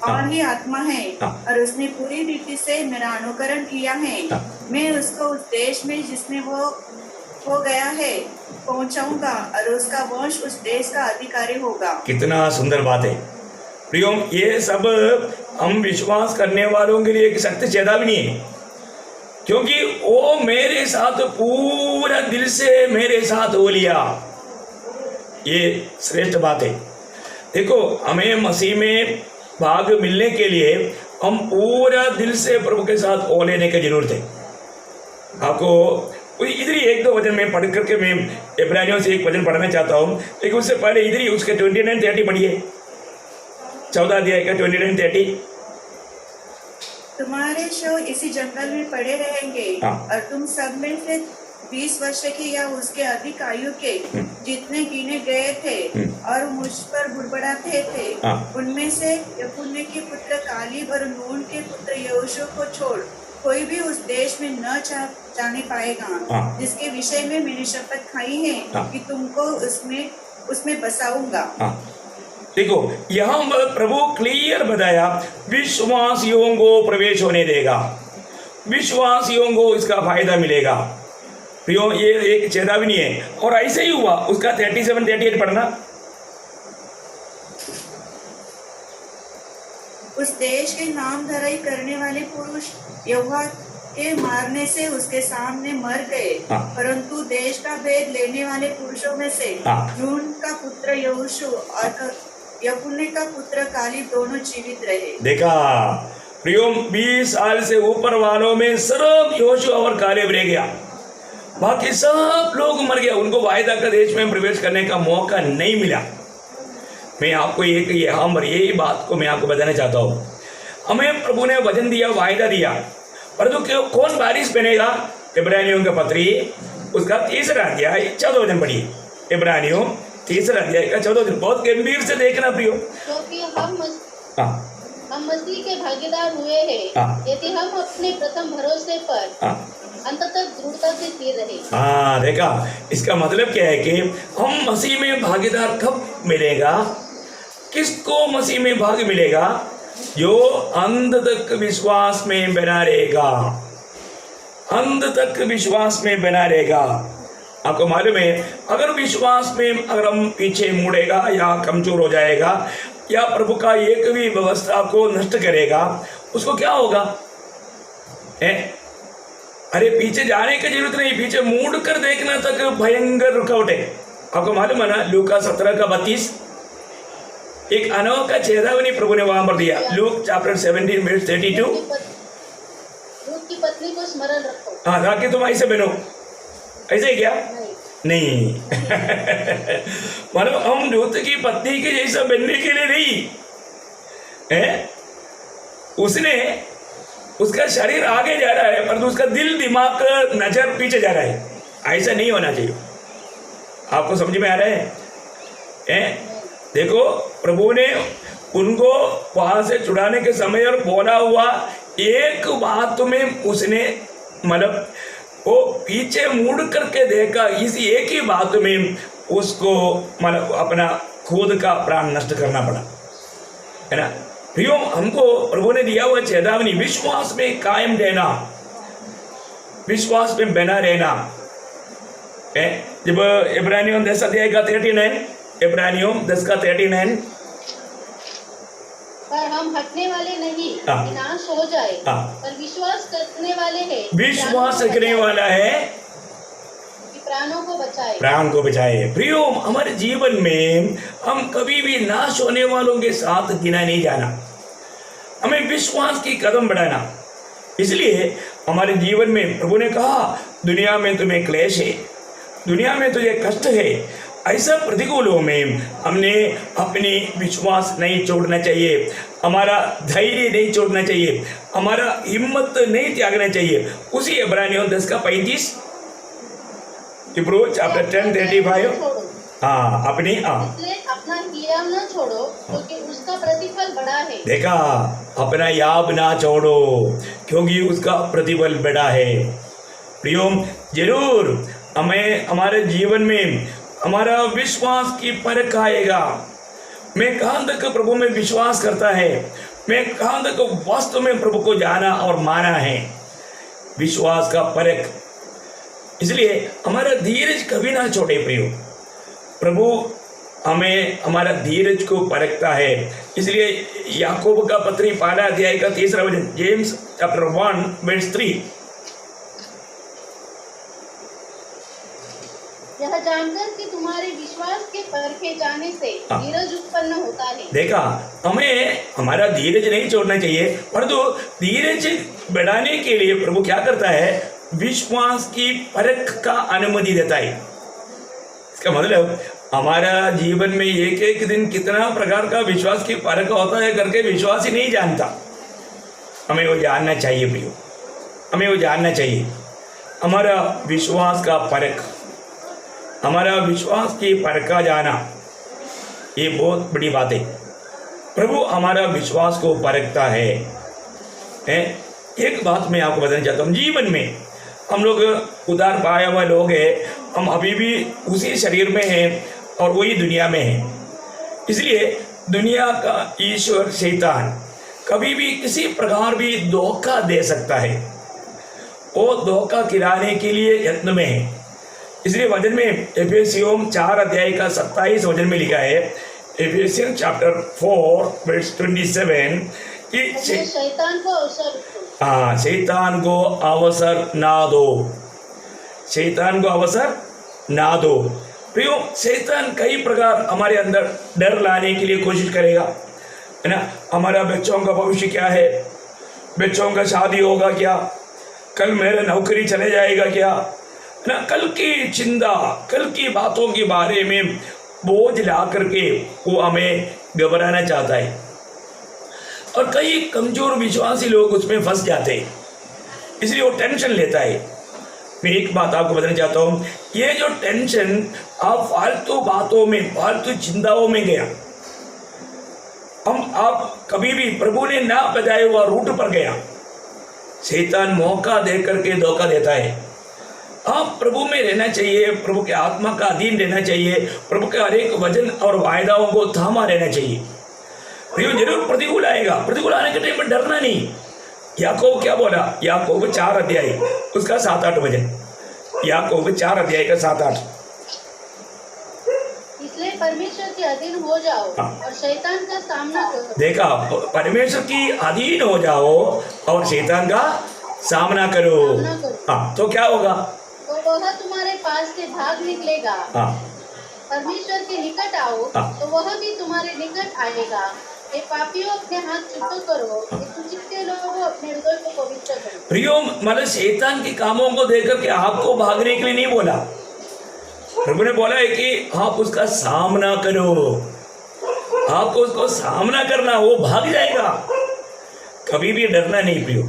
Speaker 3: और ही आत्मा है
Speaker 1: हाँ।
Speaker 3: और उसने पूरी रीति से मेरा अनुकरण किया है।
Speaker 1: हाँ।
Speaker 3: मैं उसको उस देश में जिसमें वो हो गया है पहुंचाऊंगा और उसका वंश उस देश का अधिकारी होगा।
Speaker 1: कितना सुंदर बात है प्रियोम, ये सब हम विश्वास करने वालों के लिए एक सख्त चेतावनी है, क्योंकि वो मेरे साथ पूरा दिल से मेरे साथ हो लिया। ये श्रेष्ठ बात है। देखो, हमें मसीह में भाग मिलने के लिए हम पूरा दिल से प्रभु के साथ हो लेने की जरूरत है। आपको इधर ही एक दो वचन में पढ़ करके मैं इब्रानियों से एक वचन पढ़ना चाहता हूँ, लेकिन उससे पहले इधर ही उसके 29-30 पढ़िए, 14 अध्याय का 29-30।
Speaker 3: तुम्हारे शव इसी जंगल में पड़े रहेंगे
Speaker 1: हाँ।
Speaker 3: और तुम सब में से 20 वर्ष के या उसके अधिक आयु के जितने गिने गए थे और मुझ पर बुड़बड़ाते थे,
Speaker 1: हाँ।
Speaker 3: उनमें से यपुन्ने के पुत्र कालीब और नून के पुत्र यहोशू को छोड़ कोई भी उस देश में न जाने पाएगा,
Speaker 1: हाँ।
Speaker 3: जिसके विषय में मैंने शपथ खाई है
Speaker 1: हाँ।
Speaker 3: कि तुमको उसमें बसाऊंगा।
Speaker 1: हाँ, देखो यहाँ प्रभु क्लियर बताया, विश्वासियों को प्रवेश होने देगा, विश्वासियों को इसका फायदा मिलेगा। प्रियो, ये एक चेतावनी है। और ऐसे ही हुआ, उसका 37-38 पढ़ना।
Speaker 3: उस देश के नाम धराई करने वाले पुरुष यहोवा के मारने से उसके सामने मर गए,
Speaker 1: हाँ।
Speaker 3: परंतु देश का भेद लेने वाले पुरुषों में से
Speaker 1: हाँ।
Speaker 3: नून का पुत्र यहोशू और यपुन्ने का पुत्र कालीब दोनों जीवित रहे।
Speaker 1: देखा प्रियो, 20 साल से ऊपर वालों में सिर्फ यहोशू और कालेब रह गया, बाकी सब लोग मर गए। उनको वायदा का देश में प्रवेश करने का मौका नहीं मिला। मैं आपको यही बात को मैं आपको बताना चाहता हूँ। हमें प्रभु ने वचन दिया, वायदा दिया, परंतु कौन बारिश पहनेगा? इब्रानियों का पत्री उसका 3रा अध्याय 14 वचन पढ़िए। इब्रानियों 3रा अध्याय का 14 वचन बहुत गंभीर से देखना प्रियो,
Speaker 2: क्योंकि हम मसीह के भागीदार हुए हैं,
Speaker 1: हाँ।
Speaker 2: यदि हम अपने प्रथम भरोसे पर अंत तक दृढ़ता से स्थिर रहे।
Speaker 1: हाँ, देखा, इसका मतलब क्या है कि हम मसीह में भागीदार कब मिलेगा? किसको मसीह में भाग मिलेगा? जो अंत तक विश्वास में बना रहेगा, अंत तक विश्वास में बना रहेगा। आपको मालूम है, अगर विश्वास में अगर हम पीछे मुड़ेगा या कमजोर हो जाएगा या प्रभु का एक भी व्यवस्था को नष्ट करेगा, उसको क्या होगा? अरे पीछे जाने की जरूरत नहीं, पीछे मुड़ कर देखना तक भयंकर रुकावट है। आपको मालूम है ना, लूका 17:32 एक अनोखा चेतावनी प्रभु ने वहां पर दिया। Luke chapter 17:32।
Speaker 2: लूत की पत्नी को स्मरण रखो।
Speaker 1: हाँ, ताकि तुम ऐसे बनो। ऐसे ही क्या? नहीं मतलब हम लूत की पत्नी के जैसा बनने के लिए नहीं है। उसने उसका शरीर आगे जा रहा है, परंतु उसका दिल, दिमाग, नजर पीछे जा रहा है। ऐसा नहीं होना चाहिए। आपको समझ में आ रहा है? देखो, प्रभु ने उनको वहां से छुड़ाने के समय और बोला हुआ एक बात में उसने मतलब वो पीछे मुड़ करके देखा, इस एक ही बात में उसको मतलब अपना खुद का प्राण नष्ट करना पड़ा, है ना। प्रियो, हमको प्रभु ने दिया हुआ चेतावनी, विश्वास में कायम रहना, विश्वास में बना रहना। जब इब्रानियों 10 अध्याय का 39, इब्रानियों 10 का 39,
Speaker 2: पर हम हटने वाले नहीं
Speaker 1: हाँ।
Speaker 2: कि नाश हो जाए,
Speaker 1: हाँ।
Speaker 2: पर विश्वास करने वाले हैं,
Speaker 1: विश्वास रखने वाला है
Speaker 2: कि प्राणों को बचाए।
Speaker 1: प्राण को बचाए। प्रियो, हमारे जीवन में हम कभी भी नाश होने वालों के साथ गिना नहीं जाना, हमें विश्वास की कदम बढ़ाना। इसलिए हमारे जीवन में प्रभु ने कहा, दुनिया में तुम्हें क्लेश है, दुनिया में तुझे कष्ट है। ऐसा प्रतिकूलों में हमने अपनी विश्वास नहीं छोड़ना चाहिए, हमारा धैर्य नहीं छोड़ना चाहिए, हमारा हिम्मत नहीं त्यागना चाहिए। उसी इब्रानियों 10 का 35, Hebrews chapter 10:35। हाँ, अपनी
Speaker 2: इसलिए अपना हियाव न छोड़ो, क्योंकि उसका प्रतिफल बड़ा है।
Speaker 1: देखा, अपना याब ना छोड़ो क्योंकि उसका प्रतिफल बड़ा है। प्रियो, जरूर हमें हमारे जीवन में हमारा विश्वास की परख आएगा। मैं कहाँ तक प्रभु में विश्वास करता है, मैं कहाँ तक वास्तव में प्रभु को जाना और माना है, विश्वास का परख। इसलिए हमारा धीरज कभी ना छोड़े प्रियो। प्रभु हमें हमारा धीरज को परखता है। इसलिए याकूब का पत्री 12 अध्याय का 3 वचन, जेम्स चैप्टर 1 वर्स 3,
Speaker 2: यह जानकर कि तुम्हारे विश्वास के परखे जाने से धीरज उत्पन्न होता है।
Speaker 1: देखा, हमें हमारा धीरज नहीं छोड़ना चाहिए, परंतु धीरज बढ़ाने के लिए प्रभु क्या करता है, विश्वास की परख का अनुमति देता है। इसका मतलब हमारा जीवन में एक एक दिन कितना प्रकार का विश्वास की परख होता है करके विश्वास ही नहीं जानता। हमें वो जानना चाहिए प्रियो, हमें वो जानना चाहिए। हमारा विश्वास का परख, हमारा विश्वास की परखा जाना, ये बहुत बड़ी बात है। प्रभु हमारा विश्वास को परखता है। एक बात मैं आपको बताना चाहता हूँ, जीवन में हम लोग उधार पाया हुआ लोग हैं, हम अभी भी उसी शरीर में हैं और वही दुनिया में हैं। इसलिए दुनिया का ईश्वर शैतान कभी भी किसी प्रकार भी धोखा दे सकता है, वो धोखा खिलाने के लिए यत्न में है। इसलिए वचन में एफेसियों 4 अध्याय का 27 वचन में लिखा है, एफेसियन चैप्टर 4 वर्स 27 कि
Speaker 2: शैतान को अवसर,
Speaker 1: शैतान को अवसर ना दो, शैतान को अवसर ना दो। प्रियो, शैतान कई प्रकार हमारे अंदर डर लाने के लिए कोशिश करेगा, है ना। हमारा बच्चों का भविष्य क्या है, बच्चों का शादी होगा क्या, कल मेरा नौकरी चले जाएगा क्या, है ना। कल की चिंता, कल की बातों के बारे में बोझ ला करके वो हमें घबराना चाहता है, और कई कमजोर विश्वासी लोग उसमें फंस जाते हैं, इसलिए वो टेंशन लेता है। मैं एक बात आपको बताना चाहता हूँ, ये जो टेंशन आप फालतू बातों में, फालतू चिंताओं में गया, आप कभी भी प्रभु ने ना बताए हुआ रूट पर गया, शैतान मौका दे करके धोखा देता है। आप प्रभु में रहना चाहिए, प्रभु के आत्मा का अधीन रहना चाहिए, प्रभु के हर एक वचन और वायदाओं को थामा रहना चाहिए। जरूर प्रतिकूल आएगा, प्रतिकूल आने के टाइम में डरना नहीं। याकूब क्या बोला, याकूब 4 अध्याय उसका 7-8 वचन, याकूब 4 अध्याय का 7-8,
Speaker 2: इसलिए परमेश्वर के अधीन हो जाओ और शैतान का सामना करो।
Speaker 1: देखा, परमेश्वर की अधीन हो जाओ और शैतान का सामना करो। हाँ, तो क्या होगा,
Speaker 2: तो वह तुम्हारे पास से भाग निकलेगा। परमेश्वर के निकट आओ तो वह भी तुम्हारे निकट आएगा। ये पापियों अपने हाथ चुप करो, ये कुचित्ते लोगों अपने हृदय को पवित्र करो।
Speaker 1: प्रियो, मतलब शैतान के कामों को देख करके आपको भागने के लिए नहीं बोला, प्रभु ने बोला है कि आप उसका सामना करो, आपको उसको सामना करना, वो भाग जाएगा। कभी भी डरना नहीं प्रियो।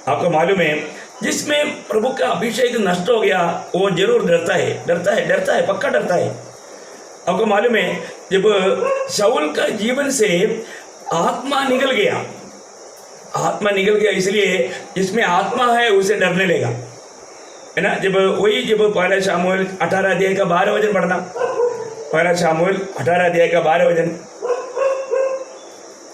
Speaker 1: आपको मालूम है, जिसमें प्रभु का अभिषेक नष्ट हो गया वो जरूर डरता है, डरता है, डरता है, पक्का डरता है। आपको मालूम है, जब शाऊल का जीवन से आत्मा निकल गया, आत्मा निकल गया, इसलिए जिसमें आत्मा है उसे डरने लगा, है ना। जब 1 शमूएल 18 अध्याय का 12 वचन पढ़ना, 1 शमूएल 18 अध्याय का 12 वचन।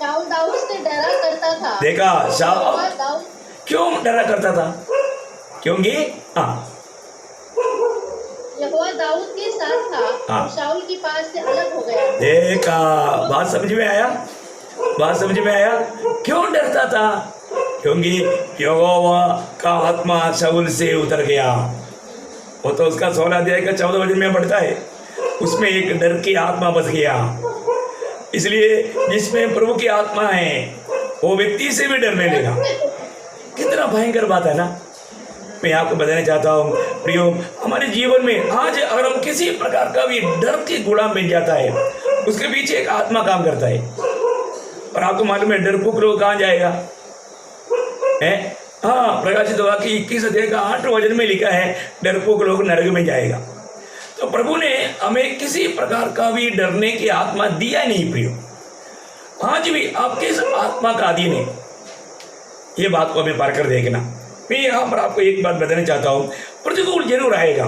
Speaker 2: शाऊल दाऊद से डरा करता था।
Speaker 1: देखा, शाऊल क्यों डरा करता था, क्योंकि
Speaker 2: यहोवा दाऊद के साथ था, शाऊल के पास से अलग हो गया।
Speaker 1: देखा, बात समझ में आया, बात समझ में आया। क्यों डरता था, क्योंकि यहोवा का आत्मा शाऊल से उतर गया। वो तो उसका 16 अध्याय का 14 वचन में पढ़ता है, उसमें एक डर की आत्मा बस गया। इसलिए जिसमें प्रभु की आत्मा है वो व्यक्ति से भी डरने लगा। कितना भयंकर बात है ना। मैं आपको बताना चाहता हूँ प्रियो, हमारे जीवन में आज अगर हम किसी प्रकार का भी डर के गुलाम बन जाता है, उसके पीछे एक आत्मा काम करता है। और आपको मालूम है, डरपोक लोग कहाँ जाएगा, है? हाँ, प्रकाशित वाक्य 21 अध्याय का 8 वचन में लिखा है, डरपोक लोग नरक में जाएगा। तो प्रभु ने हमें किसी प्रकार का भी डरने की आत्मा दिया नहीं प्रियो। आज भी आप किस आत्मा का अधीन है, ये बात को हमें पार कर देखना। मैं यहाँ पर आपको एक बात बताना चाहता हूँ, प्रतिकूल जरूर आएगा,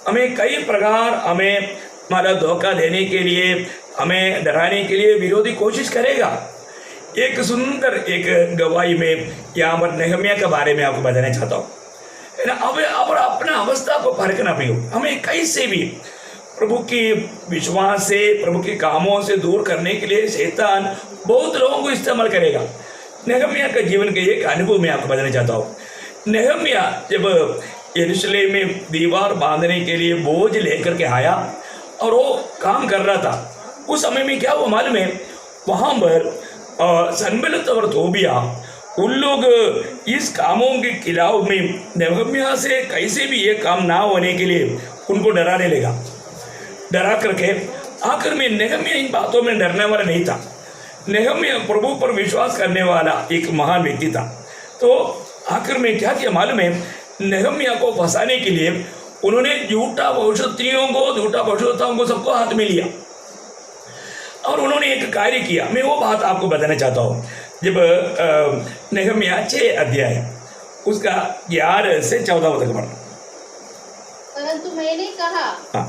Speaker 1: हमें कई प्रकार, हमें हमारा धोखा देने के लिए, हमें डराने के लिए विरोधी कोशिश करेगा। एक सुंदर एक गवाही में यहाँ पर नेहमिया के बारे में आपको बताना चाहता हूँ, है ना। अब अपना अवस्था को परखना भी हो, हमें कैसे भी प्रभु की विश्वास से, प्रभु के कामों से दूर करने के लिए शैतान बहुत लोगों को इस्तेमाल करेगा। नेहमिया का जीवन के एक अनुभव में आपको बताना चाहता हूँ। नेहमिया जब यरूशलेम में दीवार बांधने के लिए बोझ लेकर के आया और वो काम कर रहा था, उस समय में क्या हुआ मालूम है, वहाँ पर सन्बलत और तोबिया उन लोग इस कामों के खिलाफ में नेहमिया से कैसे भी ये काम ना होने के लिए उनको डराने लगा। डरा करके आखिर में नेहमिया इन बातों में डरने वाला नहीं था। नेहमिया प्रभु पर विश्वास करने वाला एक महान व्यक्ति था। तो आखिर में क्या किया मालूम है, नेहमिया को फंसाने के लिए उन्होंने झूठा भविष्यवक्ताओं को सबको हाथ में लिया और उन्होंने एक कार्य किया। मैं वो बात आपको बताना चाहता हूँ। जब नेहमिया 6 अध्याय उसका 11 से 14 तक पढ़ा।
Speaker 2: परंतु मैंने कहा,
Speaker 1: हाँ,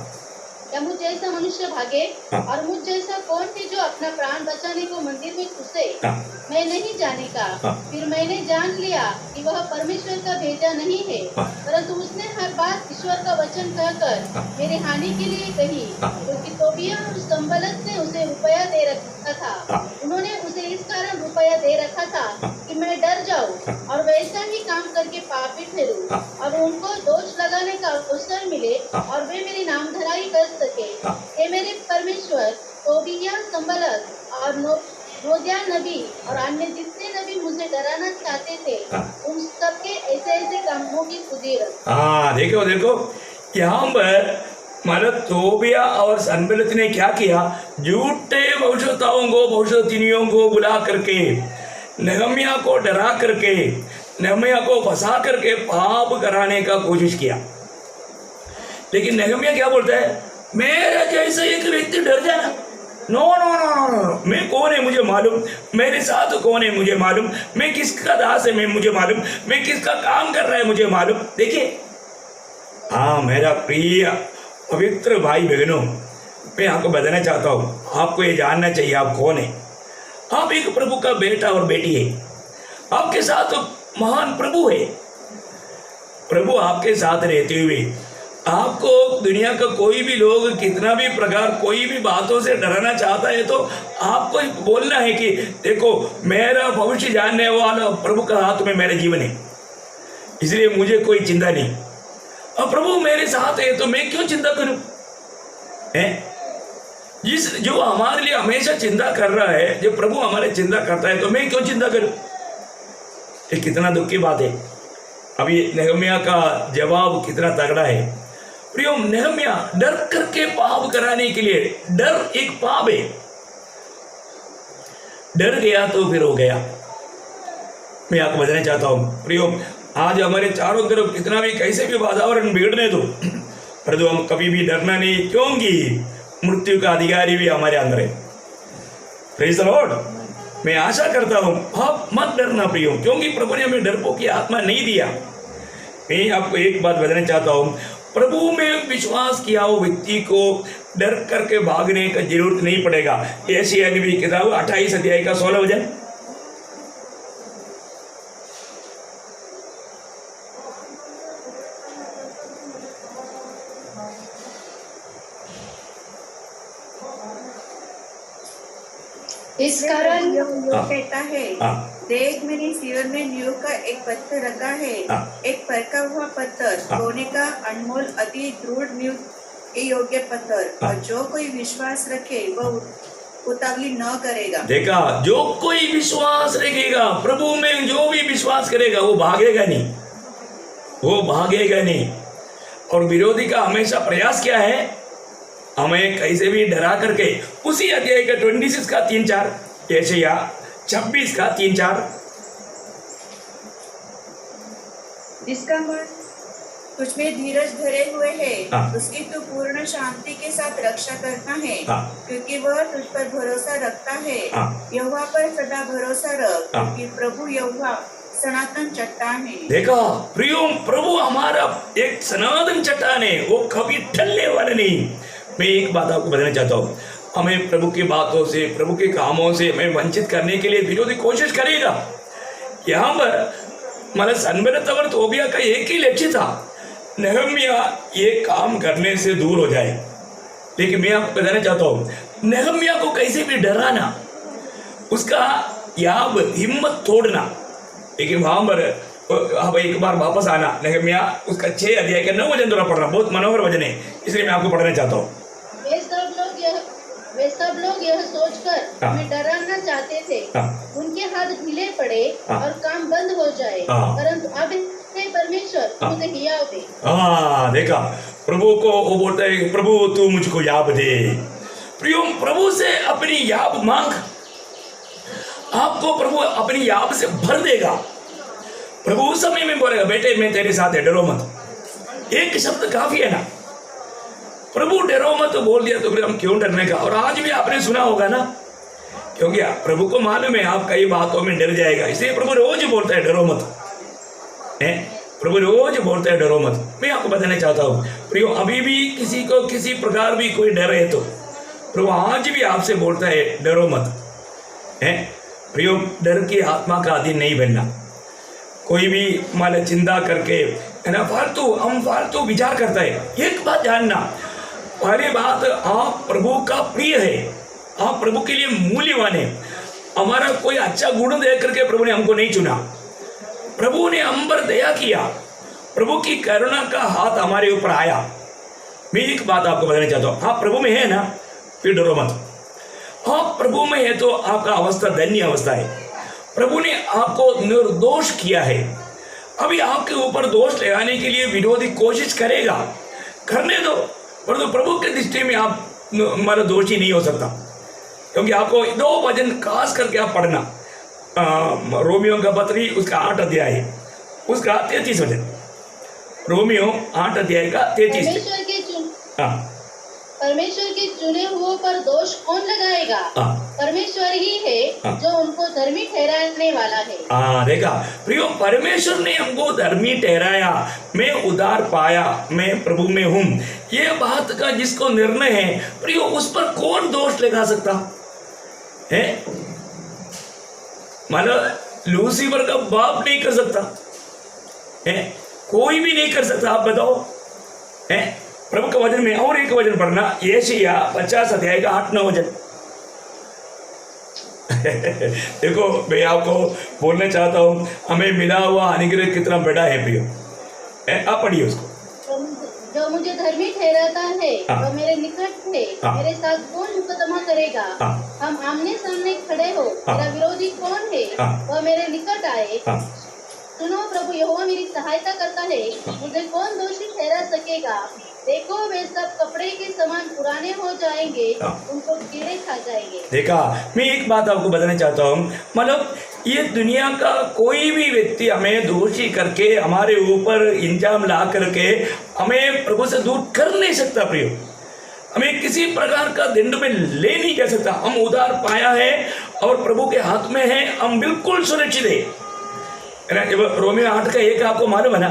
Speaker 2: क्या मुझ जैसा मनुष्य भागे?
Speaker 1: हाँ।
Speaker 2: और मुझ जैसा कौन है जो अपना प्राण बचाने को मंदिर में घुसे?
Speaker 1: हाँ।
Speaker 2: मैं नहीं जाने का।
Speaker 1: हाँ।
Speaker 2: फिर मैंने जान लिया कि वह परमेश्वर का भेजा नहीं है,
Speaker 1: हाँ।
Speaker 2: परंतु उसने हर बात ईश्वर का वचन कहकर
Speaker 1: हाँ।
Speaker 2: मेरी हानि के लिए कही,
Speaker 1: हाँ।
Speaker 2: क्योंकि तोबिया और संबलत ने उसे रुपया दे रखा था।
Speaker 1: हाँ।
Speaker 2: उन्होंने उसे इस कारण रुपया दे रखा था
Speaker 1: हाँ।
Speaker 2: कि मैं डर जाऊं
Speaker 1: हाँ।
Speaker 2: और वैसा ही काम करके पापी ठहरूं,
Speaker 1: हाँ।
Speaker 2: और उनको दोष लगाने का अवसर मिले
Speaker 1: हाँ।
Speaker 2: और वे मेरी नामधराई कर सके।
Speaker 1: हाँ।
Speaker 2: हे मेरे परमेश्वर, तोबिया, संबलत और नोदिया नबी और अन्य जितने नबी मुझे डराना चाहते थे,
Speaker 1: हाँ।
Speaker 2: उन सबके ऐसे ऐसे कामों की सुधि रख।
Speaker 1: हाँ, देखो यहाँ पर मतलब तोबिया और सन्बलत ने क्या किया, झूठे भविष्यवक्ताओं को, भविष्यवक्तिनियों को बुला करके नेहमिया को डरा करके, नेहमिया को फंसा करके पाप कराने का कोशिश किया। लेकिन नेहमिया क्या बोलता है, मेरा जैसा एक व्यक्ति डर जाना, no no no no no, मैं कौन है मुझे मालूम, मेरे साथ कौन है मुझे मालूम, मैं किसका दास है मैं मुझे मालूम, मैं किसका काम कर रहा है मुझे मालूम। देखिए, हाँ मेरा प्रिय पवित्र भाई बहनों, मैं आपको बताना चाहता हूँ, आपको ये जानना चाहिए आप कौन है। आप एक प्रभु का बेटा और बेटी है, आपके साथ महान प्रभु है। प्रभु आपके साथ रहते हुए आपको दुनिया का कोई भी लोग कितना भी प्रकार कोई भी बातों से डराना चाहता है, तो आपको बोलना है कि देखो मेरा भविष्य जानने वाला प्रभु का हाथ में मेरा जीवन है, इसलिए मुझे कोई चिंता नहीं। और प्रभु मेरे साथ है तो मैं क्यों चिंता करूं? जो हमारे लिए हमेशा चिंता कर रहा है, जो प्रभु हमारे चिंता करता है, तो मैं क्यों चिंता करूं? ये कितना दुख की बात है। अभी नेहमिया का जवाब कितना तगड़ा है। प्रियो, नेहमिया डर करके पाप कराने के लिए, डर एक पाप है। डर गया तो फिर हो गया। मैं आपको बताना चाहता हूं प्रियो, आज हमारे चारों तरफ कितना भी कैसे भी वातावरण बिगड़ने दो, परंतु हम कभी भी डरना नहीं, क्योंकि मृत्यु का अधिकारी भी हमारे अंदर है। Praise the Lord. मैं आशा करता हूं आप मत डरना प्रियो, क्योंकि प्रभु ने हमें डरपोक की आत्मा नहीं दिया। मैं आपको एक बात बताना चाहता हूं, प्रभु में विश्वास किया हो व्यक्ति को डर करके भागने का जरूरत नहीं पड़ेगा। यशायाह नबी की किताब 28 अध्याय का 16 वचन।
Speaker 2: इस कारण
Speaker 3: यो कहता है,
Speaker 1: हाँ।
Speaker 3: देख मेरी सियोन में न्यू का एक पत्थर रखा है,
Speaker 1: हाँ।
Speaker 3: एक परखा हुआ पत्थर,
Speaker 1: हाँ।
Speaker 3: सोने का अनमोल अति दृढ़ न्यू के योग्य पत्थर,
Speaker 1: हाँ।
Speaker 3: और जो कोई विश्वास रखे वह उतावली न करेगा।
Speaker 1: देखा, जो कोई विश्वास रखेगा प्रभु में, जो भी विश्वास करेगा वो भागेगा नहीं, वो भागेगा नहीं। और विरोधी का हमेशा प्रयास क्या है, हमें कैसे भी डरा करके। उसी अध्याय का 26 का 3-4, यशायाह 26 का 3-4।
Speaker 3: जिसका मन तुझ में धीरज धरे हुए है,
Speaker 1: हाँ।
Speaker 3: उसकी तू पूर्ण शांति के साथ रक्षा करता है,
Speaker 1: हाँ।
Speaker 3: क्योंकि वह तुझ पर भरोसा रखता है।
Speaker 1: हाँ।
Speaker 3: यहोवा पर सदा भरोसा रख,
Speaker 1: हाँ।
Speaker 3: क्योंकि प्रभु यहोवा सनातन चट्टान है।
Speaker 1: देखा प्रियो, प्रभु हमारा एक सनातन चट्टान है, वो कभी टलने वाला नहीं। मैं एक बात आपको बताना चाहता हूँ, हमें प्रभु की बातों से, प्रभु के कामों से हमें वंचित करने के लिए विरोधी कोशिश करेगा। यहाँ पर मतलब सनबलत और तोबिया का एक ही लक्ष्य था, नेहम्या ये काम करने से दूर हो जाए। लेकिन मैं आपको बताना चाहता हूँ, नेहम्या को कैसे भी डराना, उसका याब हिम्मत तोड़ना। लेकिन वहां पर अब एक बार वापस आना, नेहम्या उसका 6 अध्याय का 9 वचन थोड़ा पढ़ना, बहुत मनोहर वचन है, इसलिए मैं आपको पढ़ना चाहता हूँ।
Speaker 2: वे सब लोग यह सोचकर हमें डराना चाहते थे, उनके हाथ ढीले पड़े और काम बंद हो जाए, परंतु अब परमेश्वर मुझे हियाव दे।
Speaker 1: देखा, प्रभु को वो बोलता है, प्रभु तू मुझको याब दे। प्रियो, प्रभु से अपनी याब मांग, आपको प्रभु अपनी याब से भर देगा। प्रभु उस समय में बोलेगा, बेटे मैं तेरे साथ है, डरो मत। एक शब्द काफी है ना, प्रभु डरो मत बोल दिया तो फिर हम क्यों डरने का। और आज भी आपने सुना होगा ना, क्योंकि प्रभु को मालूम है आप कई बातों में डर जाएगा, इसलिए प्रभु रोज बोलता है डरो मत। प्रभु रोज बोलता है डरो मत। मैं आपको बताना चाहता हूँ प्रियो, अभी भी किसी को किसी प्रकार भी कोई डर है तो प्रभु आज भी आपसे बोलता है डरो मत। प्रियो, डर की आत्मा का अधीन नहीं बनना। कोई भी मान चिंता करके है ना, हम फालतू विचार करता है। एक बात जानना, पहली बात, आप प्रभु का प्रिय है, आप प्रभु के लिए मूल्यवान है। हमारा कोई अच्छा गुण देख करके प्रभु ने हमको नहीं चुना, प्रभु ने हम पर दया किया, प्रभु की करुणा का हाथ हमारे ऊपर आया। मैं एक बात आपको बताना चाहता हूँ, आप प्रभु में है ना, फिर डरो मत। आप प्रभु में है तो आपका अवस्था धन्य अवस्था है। प्रभु ने आपको निर्दोष किया है। अभी आपके ऊपर दोष लगाने के लिए विरोधी कोशिश करेगा, करने दो, परंतु प्रभु के दृष्टि में आप हमारा दोषी नहीं हो सकता। क्योंकि आपको 2 वचन खास करके आप पढ़ना, रोमियो का पत्री उसका 8 अध्याय है, उसका 33 वचन, रोमियो 8 अध्याय का 33।
Speaker 2: परमेश्वर के चुने हुओं पर दोष कौन लगाएगा? परमेश्वर ही है जो उनको धर्मी ठहराने वाला है।
Speaker 1: देखा प्रियो, परमेश्वर ने हमको धर्मी ठहराया, मैं उद्धार पाया, मैं प्रभु में हूँ, ये बात का जिसको निर्णय है प्रियो, उस पर कौन दोष लगा सकता है? मतलब लूसीफर का बाप नहीं कर सकता है, कोई भी नहीं कर सकता। आप बताओ है? प्रभु का वचन में और एक वचन पढ़ना, यशायाह 50 अध्याय का 8-9 वचन। देखो मैं आपको बोलना चाहता हूँ, हमें मिला हुआ अनुग्रह कितना बड़ा है प्रियो। आप पढ़िए उसको।
Speaker 2: जो मुझे धर्मी ठहराता है वह मेरे निकट है, मेरे साथ कौन मुकदमा करेगा? हम आमने सामने खड़े हो, मेरा विरोधी कौन है? वह मेरे निकट आए। सुनो, प्रभु यहोवा मेरी सहायता करता है, मुझे कौन दोषी ठहरा सकेगा? देखो वे सब कपड़े के समान पुराने हो जाएंगे, उनको कीड़े खा जाएंगे। देखा, मैं एक बात आपको बताना चाहता हूँ, मतलब ये दुनिया का कोई भी व्यक्ति हमें दोषी करके हमारे ऊपर इंजाम ला करके हमें प्रभु से दूर कर नहीं सकता प्रियो। हमें किसी प्रकार का दंड में ले नहीं जा सकता। हम उद्धार पाया है और प्रभु के हाथ में है, हम बिल्कुल सुरक्षित है। जब रोमियो 8 का 1 आपको मालूम है ना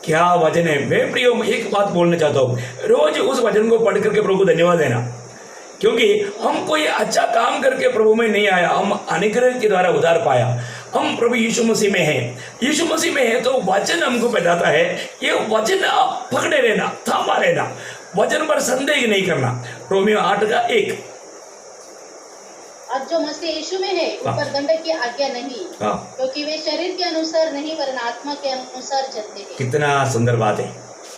Speaker 2: क्या वचन है? मैं प्रियो एक बात बोलना चाहता हूँ, रोज उस वचन को पढ़ करके प्रभु को धन्यवाद देना, क्योंकि हम कोई अच्छा काम करके प्रभु में नहीं आया, हम अनुग्रह के द्वारा उद्धार पाया। हम प्रभु यीशु मसीह में हैं, यीशु मसीह में है तो वचन हमको बताता है, ये वचन आप पकड़े रहना, थामा रहना, वचन पर संदेह नहीं करना। रोमियो 8 का 1। अब जो मसीह यीशु में है उन पर दंड की आज्ञा नहीं, क्योंकि वे शरीर के अनुसार नहीं वरन आत्मा के अनुसार चलते हैं। कितना सुंदर बात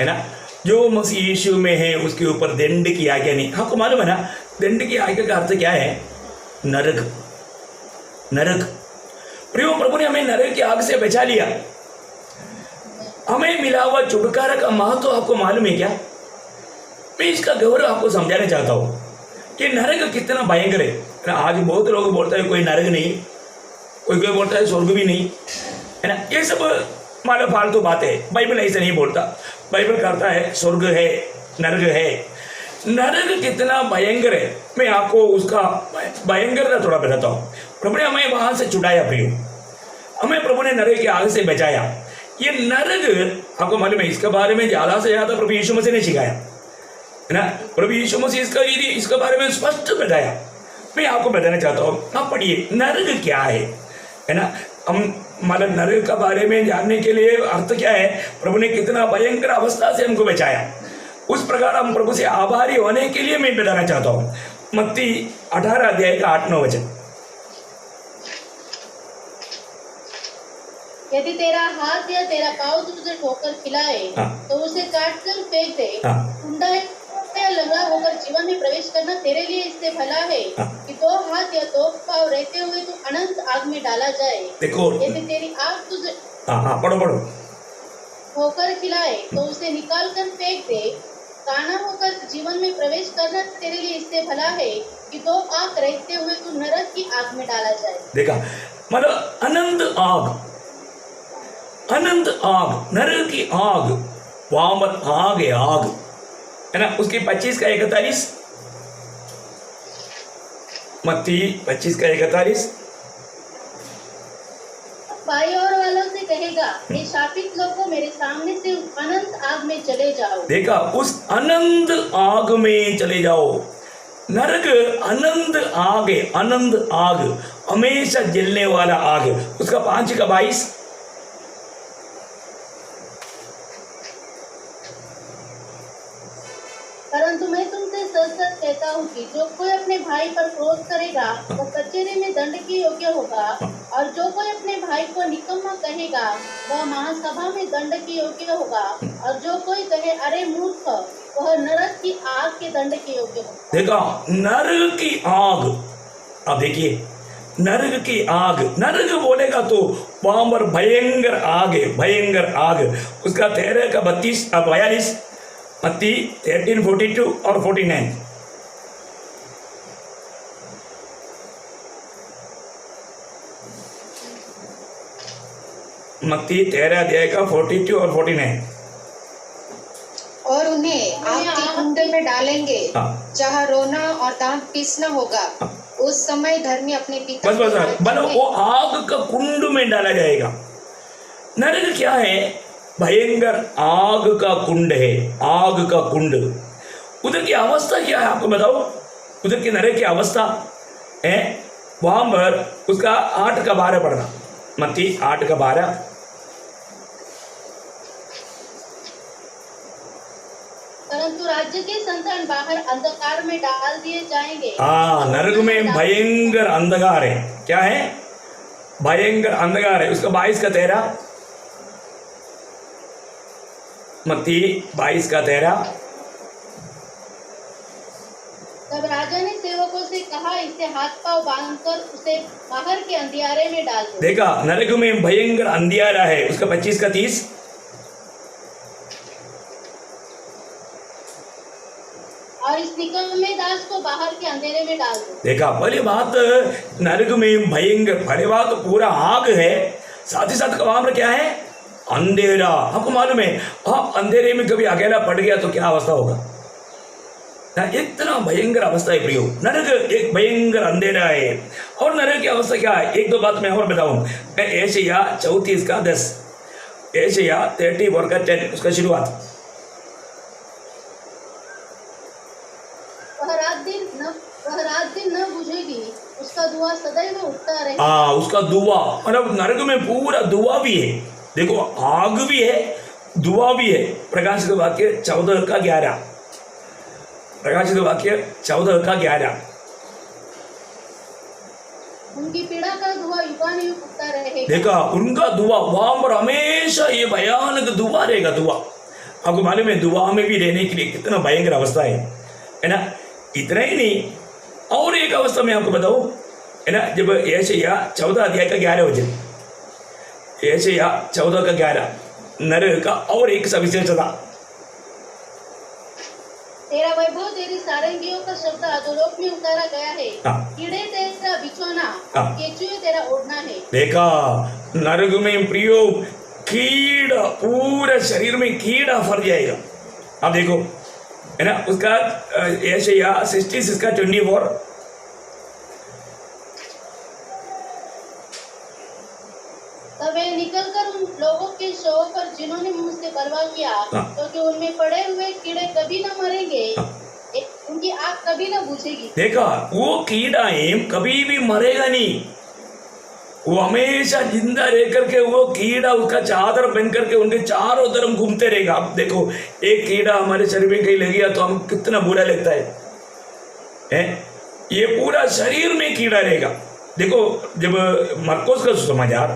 Speaker 2: है ना? जो मसीह यीशु में है उसके ऊपर दंड की आज्ञा नहीं। आपको मालूम है ना दंड की आज्ञा का अर्थ क्या है? नरक। नरक प्रियो, प्रभु ने हमें नरक की आग से बचा लिया। हमें मिला हुआ छुटकारा का महत्व आपको मालूम है क्या? मैं इसका गौरव आपको समझाना चाहता हूँ कि नरक कितना भयंकर है। आज बहुत लोग बोलते हैं कोई नरक नहीं, कोई बोलता है स्वर्ग भी नहीं, है ना? ये सब मानो फालतू बात है। बाइबल ऐसे नहीं बोलता। बाइबल कहता है स्वर्ग है, नरक है। नरक कितना भयंकर है, मैं आपको उसका भयंकरता थोड़ा बताता हूँ। प्रभु ने हमें वहां से छुड़ाया प्रियो, हमें प्रभु ने नरक की आग से बचाया। ये नरक आपको मालूम है, इसके बारे में ज्यादा से ज्यादा प्रभु यीशु मसीह ने सिखाया।
Speaker 1: है ना। प्रभु यीशु मसीह इसका रीति इसके बारे में स्पष्ट बताया। मैं आपको बताना चाहता हूँ, आप पढ़िए नरक क्या है ना। हम मतलब नरक के बारे में जानने के लिए अर्थ क्या है, प्रभु ने कितना भयंकर अवस्था से हमको बचाया, उस प्रकार हम प्रभु से आभारी होने के लिए मैं बताना चाहता हूँ। मत्ती 18 अध्याय का 8-9 वचन।
Speaker 2: यदि तेरा हाथ या तेरा पाँव तुझे ठोकर खिलाए तो उसे काट कर फेंक दे। कुंडा या लंगड़ा होकर जीवन में प्रवेश करना तेरे लिए इससे भला है कि 2 हाथ या 2 पाँव रहते हुए तू अनंत आग में डाला जाए।
Speaker 1: देखो,
Speaker 2: यदि तेरी आँख तुझे
Speaker 1: पढ़ो
Speaker 2: ठोकर खिलाए तो उसे निकाल कर फेंक दे। काना होकर जीवन में प्रवेश करना तेरे लिए इससे भला है कि 2 आँख रहते हुए तू नरक की आग में डाला जाए।
Speaker 1: देखा, मतलब अनंत आग, नरक की आग, वहां पर आग है ना। उसके 25 का 41, मत्ती 25 का 41।
Speaker 2: बाई और वालों से कहेगा, ये शापित लोगों मेरे सामने से उस अनंत आग में चले जाओ।
Speaker 1: देखा, उस अनंत आग में चले जाओ। नरक अनंत आग है, अनंत आग, हमेशा जलने वाला आग है। उसका 5 का 22।
Speaker 2: परंतु मैं तुमसे सच सच कहता हूँ कि जो कोई अपने भाई पर क्रोध करेगा वो कचहरी में दंड के योग्य होगा, और जो कोई अपने भाई को निकम्मा कहेगा वह महासभा में दंड के योग्य होगा, और जो कोई कहे अरे मूर्ख वह नरक की आग के दंड के योग्य होगा।
Speaker 1: देखा, नरक की आग। अब देखिए, नरक की आग, नरक बोलेगा तो वहां पर भयंकर आग है, भयंकर आग। उसका 13 का 32 और 42, मत्ती 13:42 और 49। मत्ती 13 अध्याय का 42 और 49।
Speaker 4: और उन्हें आग के कुंड में डालेंगे जहाँ रोना और दांत पीसना होगा। उस समय धर्मी अपने पिता
Speaker 1: बस वो आग का कुंड में डाला जाएगा। नरक क्या है? भयंकर आग का कुंड है, आग का कुंड। उधर की अवस्था क्या है आपको बताओ? उधर की नरक की अवस्था है वहां पर उसका 8 का 12 पढ़ना, मत्ती 8 का 12।
Speaker 2: परंतु राज्य के संतान बाहर अंधकार में डाल दिए जाएंगे।
Speaker 1: नरक में भयंकर अंधकार है। क्या है? भयंकर अंधकार है। उसका 22 का 13, मत्ती 22 का 13।
Speaker 2: तब राजा ने सेवकों से कहा, इसे हाथ पांव बांधकर उसे बाहर के अंधियारे में डाल दो।
Speaker 1: देखा, नरक में भयंकर अंधियारा है। उसका 25 का 30।
Speaker 2: और इस निकम्मे दास को बाहर के अंधेरे में डाल दो।
Speaker 1: देखा, पहली बात नरक में भयंकर, पहली बात पूरा आग है, साथ ही साथ वहां पर क्या है? अंधेरा। आपको मालूम है, आप अंधेरे में कभी अकेला पड़ गया तो क्या अवस्था होगा? इतना भयंकर अवस्था है प्रियो। नरक एक भयंकर अंधेरा है। और नरक की अवस्था क्या है? 1-2 बात मैं और बताऊं। एशिया 34 का 10, एशिया 34 का 10, उसका शुरुआत।
Speaker 2: वह रात दिन न बुझेगी, उसका धुआं सदैव उठता रहेगा।
Speaker 1: उसका धुआं, मतलब नरक में पूरा धुआं भी है। देखो, आग भी है, धुआं भी है। प्रकाशित वाक्य 14 का 11, प्रकाशित वाक्य 14 का 11।
Speaker 2: उनकी पीड़ा का धुआं युगानुयुग उठता रहेगा।
Speaker 1: देखा, उनका धुआं वहां पर हमेशा ये भयानक धुआं रहेगा। धुआं, आपको मालूम है धुआं में भी रहने के लिए कितना भयंकर अवस्था है ना। इतना ही नहीं, और एक अवस्था मैं आपको बताऊं, है ना। जब एशिया 14 अध्याय का 11 वचन, एशिया 14 का 11, नरक का और एक सविशेषता।
Speaker 2: तेरा वैभव तेरी सारंगियों का शब्द अधोलोक में उतारा गया है। कीड़े तेरा बिछौना, केचुए तेरा ओढ़ना है। देखा,
Speaker 1: नरक में प्रियो कीड़ा, पूरा शरीर में कीड़ा फर जाएगा। अब देखो, है ना। उसका एशिया 66 का 24।
Speaker 2: तब वे निकलकर उन लोगों के शवों पर जिन्होंने मुझसे बलवा किया, क्योंकि उनमें पड़े हुए कीड़े कभी न मरेंगे, उनकी आग कभी न बुझेगी।
Speaker 1: देखा, वो कीड़ा कभी भी मरेगा नहीं, वो हमेशा जिंदा रह करके वो कीड़ा उसका चादर पहन करके उनके चारों तरफ घूमते रहेगा। अब देखो, एक कीड़ा हमारे शरीर में कहीं लग गया तो हम कितना बुरा लगता है? ये पूरा शरीर में कीड़ा रहेगा। देखो, जब मरकोस का सुसमाचार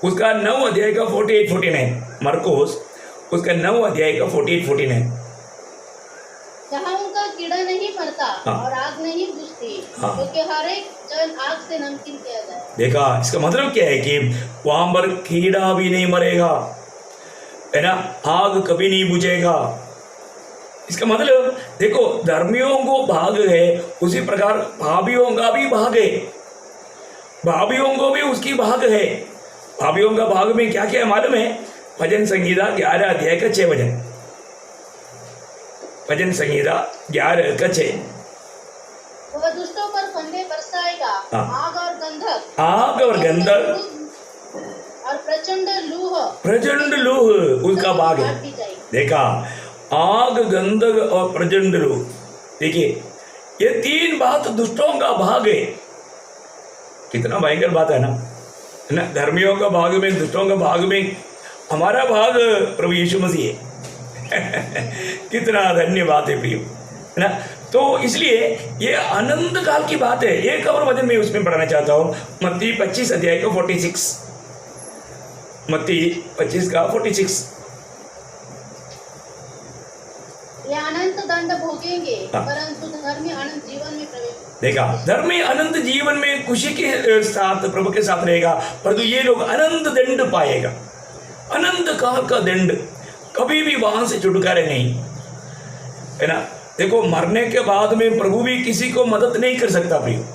Speaker 1: उसका 9 अध्याय का 48-49 है, मरकोस उसका 9 अध्याय का 48-49 है,
Speaker 2: जहाँ उनका कीड़ा नहीं मरता और आग नहीं बुझती, क्योंकि हर एक जन आग से नमकीन किया जाए। देखा,
Speaker 1: इसका मतलब क्या है कि वहां पर कीड़ा भी नहीं मरेगा, है ना, आग कभी नहीं बुझेगा। इसका मतलब देखो, धर्मियों को भाग है, उसी प्रकार भावियों का भी भाग है, भावियों को भी उसकी भाग है। भावियों का भाग में क्या क्या है मालूम है? भजन संगीता 11 अध्याय का 6 वचन, भजन संगीता 11 का 6।
Speaker 2: वह दुष्टों पर फंदे बरसाएगा, आग और गंधक,
Speaker 1: आग और गंधक
Speaker 2: और
Speaker 1: प्रचंड लूह उसका भाग है। देखा, आग, गंधक और प्रचंड लूह, देखिए ये 3 बात दुष्टों का भाग है। कितना भयंकर बात है ना? धर्मियों का भाग में, दुष्टों का भाग में हमारा भाग प्रभु यीशु मसीह है। कितना धन्य बात है प्रियो, है ना? तो इसलिए ये आनंद काल की बात है। एक और वचन मैं उसमें पढ़ना चाहता हूँ, मत्ती 25 अध्याय का 46, मत्ती 25 का 46।
Speaker 2: ये अनंत दंड भोगेंगे, परंतु धर्मी अनंत जीवन में प्रवेश।
Speaker 1: देखा, धर्मी अनंत जीवन में खुशी के साथ प्रभु के साथ रहेगा, परंतु ये लोग अनंत दंड पाएगा, अनंत काल का दंड, कभी भी वहां से छुटकारे नहीं, है ना? देखो, मरने के बाद में प्रभु भी किसी को मदद नहीं कर सकता प्रियो।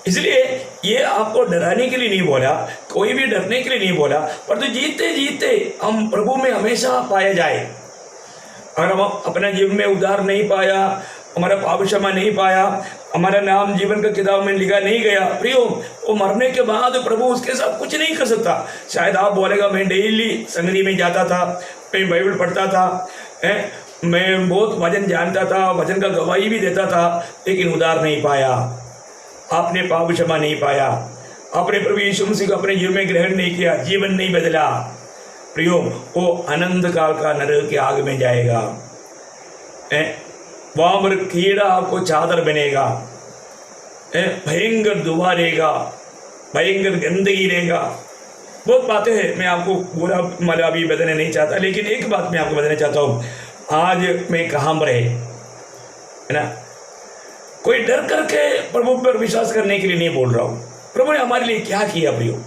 Speaker 1: इसलिए ये आपको डराने के लिए नहीं बोला, कोई भी डरने के लिए नहीं बोला, परंतु जीते जीते हम प्रभु में हमेशा पाया जाए। अगर हम अपना जीवन में उद्धार नहीं पाया, हमारा पाप क्षमा नहीं पाया, हमारा नाम जीवन का किताब में लिखा नहीं गया प्रियो, वो मरने के बाद प्रभु उसके साथ कुछ नहीं कर सकता। शायद आप बोलेगा, मैं डेली संगति में जाता था, मैं बाइबल पढ़ता था, मैं बहुत वचन जानता था, वचन का गवाही भी देता था, लेकिन उद्धार नहीं पाया, आपने पाप क्षमा नहीं पाया, आपने प्रभु यीशु मसीह को अपने जीवन में ग्रहण नहीं किया, जीवन नहीं बदला प्रियो, वो अनंत काल का नरक की आग में जाएगा। वहां पर कीड़ा आपको चादर बनेगा, भयंकर धुआं रहेगा, भयंकर गंदगी रहेगा। बहुत बातें हैं, मैं आपको पूरा मतलब अभी बताने नहीं चाहता, लेकिन एक बात मैं आपको बताना चाहता हूँ। आज मैं कहाँ पर है ना, कोई डर करके प्रभु पर विश्वास करने के लिए नहीं बोल रहा हूँ। प्रभु ने हमारे लिए क्या किया प्रियो,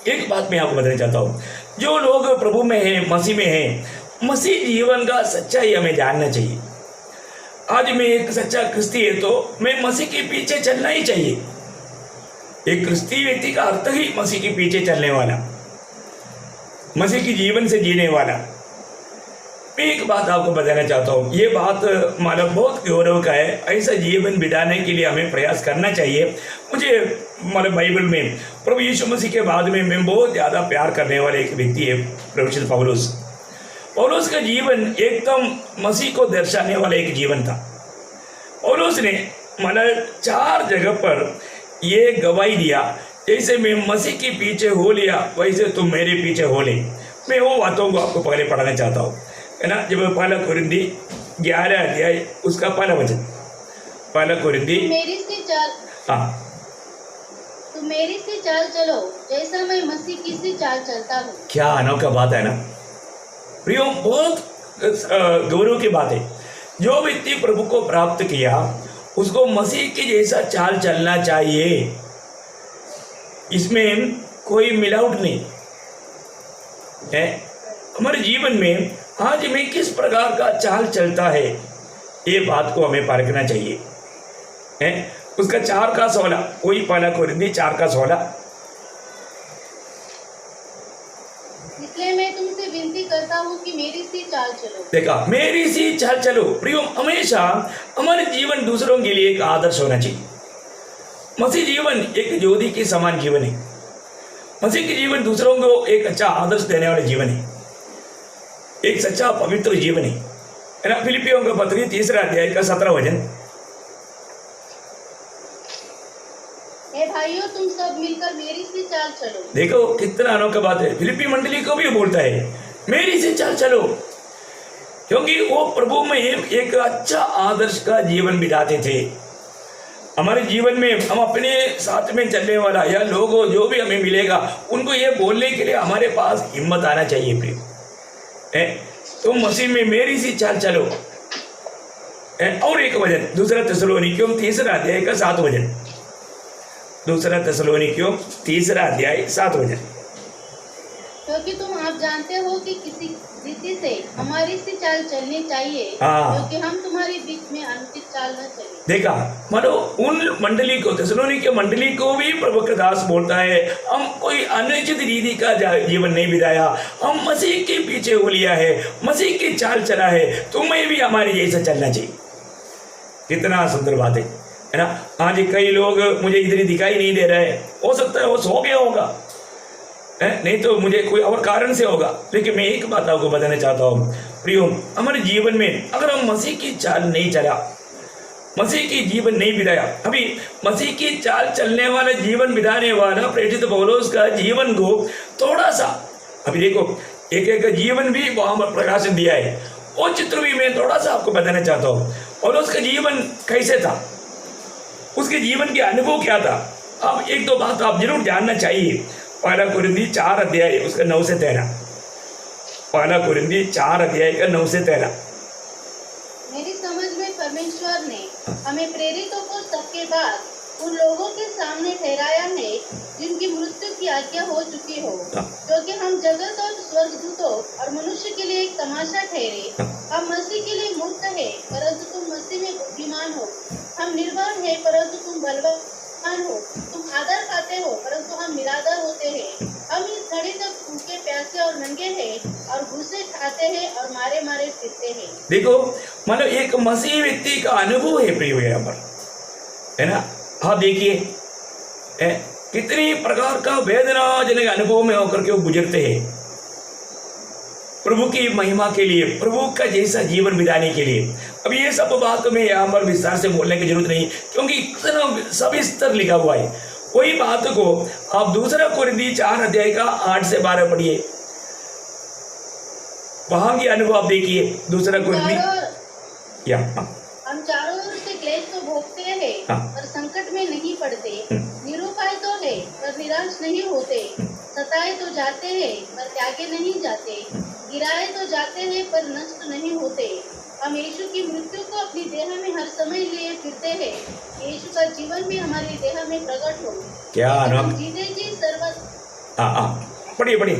Speaker 1: एक बात मैं आपको बताना चाहता हूँ। जो लोग प्रभु में हैं, मसीह में हैं, मसीह जीवन का सच्चाई हमें जानना चाहिए। आज मैं एक सच्चा क्रिस्ती है तो मैं मसीह के पीछे चलना ही चाहिए। एक क्रिस्ती व्यक्ति का अर्थ ही मसीह के पीछे चलने वाला, मसीह के जीवन से जीने वाला। मैं एक बात आपको बताना चाहता हूँ, ये बात मतलब बहुत गौरव का है। ऐसा जीवन बिताने के लिए हमें प्रयास करना चाहिए। मुझे मतलब बाइबल में प्रभु यीशु मसीह के बाद में मैं बहुत ज़्यादा प्यार करने वाले एक व्यक्ति है प्रभु पौलुस। पौलुस का जीवन एकदम मसीह को दर्शाने वाला एक जीवन था। पौलुस ने मतलब 4 जगह पर ये गवाही दिया, जैसे मैं मसीह के पीछे हो लिया वैसे तुम मेरे पीछे हो ले। मैं वो बातों को आपको पहले पढ़ाना चाहता हूँ, है ना। जब 1 कोरिन्थी 11 अध्याय उसका 1 वचन, 1 कोरिन्थी
Speaker 2: मेरी सी चाल,
Speaker 1: हाँ,
Speaker 2: तुम मेरी सी चाल चलो जैसा मैं मसीह की सी चाल चलता हूँ।
Speaker 1: क्या अनोखा बात है ना प्रियो, बहुत गौरव की बात है। जो व्यक्ति प्रभु को प्राप्त किया उसको मसीह की जैसा चाल चलना चाहिए, इसमें कोई मिलावट नहीं है। हमारे जीवन में आज में किस प्रकार का चाल चलता है, ये बात को हमें परखना चाहिए, है। उसका 4 का 16, वही 1 कोरिन्थी 4 का 16।
Speaker 2: इसलिए मैं तुमसे विनती करता हूँ कि मेरी सी चाल चलो।
Speaker 1: देखा, मेरी सी चाल चलो प्रियो। हमेशा हमारे जीवन दूसरों के लिए एक आदर्श होना चाहिए। मसीह जीवन एक ज्योति के समान जीवन है। मसीह की जीवन दूसरों को एक अच्छा आदर्श देने वाला जीवन है, एक सच्चा पवित्र जीवन है ना। फिलिपियों का पत्री 3 अध्याय का 17 वचन।
Speaker 2: हे भाइयों, तुम सब मिलकर मेरी सी चाल चलो।
Speaker 1: देखो कितना अनोखा बात है, फिलिपी मंडली को भी बोलता है मेरी से चाल चलो, क्योंकि वो प्रभु में एक अच्छा आदर्श का जीवन बिताते थे। हमारे जीवन में हम अपने साथ में चलने वाला या लोग जो भी हमें मिलेगा उनको ये बोलने के लिए हमारे पास हिम्मत आना चाहिए प्रिय, तुम मसीह में मेरी सी चाल चलो। और एक वचन 2 थिस्सलुनीकियों 3 अध्याय का 7 वचन। 2 थिस्सलुनीकियों 3 अध्याय 7 वचन।
Speaker 2: क्योंकि तुम आप जानते हो कि किसी रीति से हमारी सी चाल चलनी चाहिए, क्योंकि हम तुम्हारे बीच में अनुचित चाल न चले।
Speaker 1: देखा, मानो उन मंडली को, थिस्सलुनीके मंडली को भी प्रभु का दास बोलता है हम कोई अनुचित रीति का जीवन नहीं बिताया, हम मसीह के पीछे हो लिया है, मसीह की चाल चला है, तुम्हें भी हमारे जैसा चलना चाहिए। कितना सुंदर बात है ना। आज कई लोग मुझे इधर दिखाई नहीं दे रहे, हो सकता है वो सो गया होगा, नहीं तो मुझे कोई और कारण से होगा, लेकिन मैं एक बात आपको बताना चाहता हूँ प्रियो, हमारे जीवन में अगर हम मसीह की चाल नहीं चला, मसीह की जीवन नहीं बिताया, अभी मसीह की चाल चलने वाला जीवन बिताने वाला प्रेरित पौलुस का जीवन को थोड़ा सा, अभी देखो एक एक जीवन भी वहाँ पर प्रकाशन दिया है, वो चित्र भी मैं थोड़ा सा आपको बताना चाहता हूँ। और उसका जीवन कैसे था, उसके जीवन के अनुभव क्या था। अब एक दो बात आप जरूर जानना चाहिए। 1 कुरिन्थी 4 अध्याय उसका 9 से 13। 1 कुरिन्थी 4 अध्याय का 9 से 13।
Speaker 2: मेरी समझ में परमेश्वर ने हमें प्रेरितों को सबके बाद उन लोगों के सामने ठहराया है जिनकी मृत्यु की आज्ञा हो चुकी हो, क्योंकि हम जगत और स्वर्गदूतों और मनुष्य के लिए एक तमाशा ठहरे। हम मसीह के लिए मूर्ख है, परंतु तुम मसीह में बुद्धिमान हो। हम निर्बल है, परंतु तुम बलवान हो। तुम आदर खाते हो, परंतु हम निरादर होते हैं। हम इस घड़ी तक भूखे प्यासे और नंगे हैं और घूसे खाते हैं और मारे मारे फिरते हैं।
Speaker 1: देखो, मतलब एक मसीह व्यक्ति का अनुभव है प्रिय यहाँ पर, है ना। आप देखिए कितनी प्रकार का वेदनाजनक अनुभव में होकर के वो गुजरते हैं प्रभु की महिमा के लिए, प्रभु का जैसा जीवन बिताने के लिए। अब ये सब बात में यहाँ पर विस्तार से बोलने की जरूरत नहीं, क्योंकि इतना सविस्तर लिखा हुआ है। वही बात को आप 2 कुरिन्थी 4 अध्याय का 8 से 12 पढ़िए, वहां की अनुभव आप देखिए। 2 कुरिन्थी या
Speaker 2: हम चारों ओर से क्लेश तो भोगते हैं पर संकट में नहीं पड़ते, निरुपाय तो है पर निराश नहीं होते, सताए तो जाते हैं पर त्यागे नहीं जाते, गिराए तो जाते हैं पर नष्ट नहीं होते। हम यीशु की मृत्यु को अपनी देह में हर समय लिए फिरते हैं, यीशु का जीवन भी हमारी देह में प्रकट हो।
Speaker 1: क्या
Speaker 2: हम जीते जी
Speaker 1: पढ़िए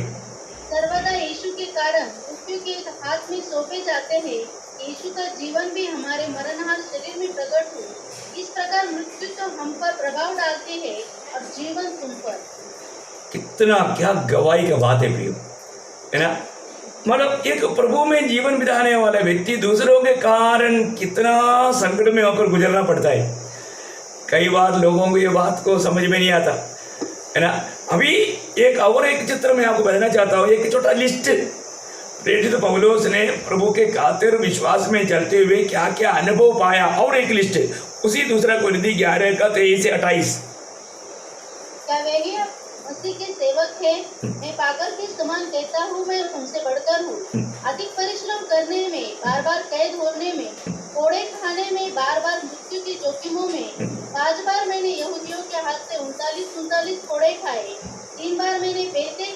Speaker 2: सर्वदा यीशु के कारण मृत्यु के हाथ में सौंपे जाते हैं, यीशु का जीवन भी हमारे मरणहार शरीर में प्रकट हो। इस प्रकार मृत्यु तो हम पर प्रभाव डालती है और जीवन तुम पर।
Speaker 1: कितना क्या गवाही का बात है प्रियो, है ना। मतलब एक प्रभु में जीवन बिताने वाला व्यक्ति दूसरों के कारण कितना संकट में होकर गुजरना पड़ता है। कई बार लोगों को ये बात को समझ में नहीं आता, है ना। अभी एक चित्र में आपको बताना चाहता हूँ, एक छोटा लिस्ट। प्रेरित पौलुस ने प्रभु के खातिर विश्वास में चलते हुए क्या क्या अनुभव पाया, और एक लिस्ट उसी 2 कुरिन्थी 11 का 23 से 28।
Speaker 2: क्या वे ही मसीह के सेवक है? मैं पागल के समान कहता हूँ, मैं उनसे बढ़कर हूँ। अधिक परिश्रम करने में, बार बार कैद होने में, कोड़े खाने में, बार बार मृत्यु के जोखिमों में। 5 बार मैंने यहूदियों के हाथ से 39 कोड़े खाए, 3 बार मैंने बेटे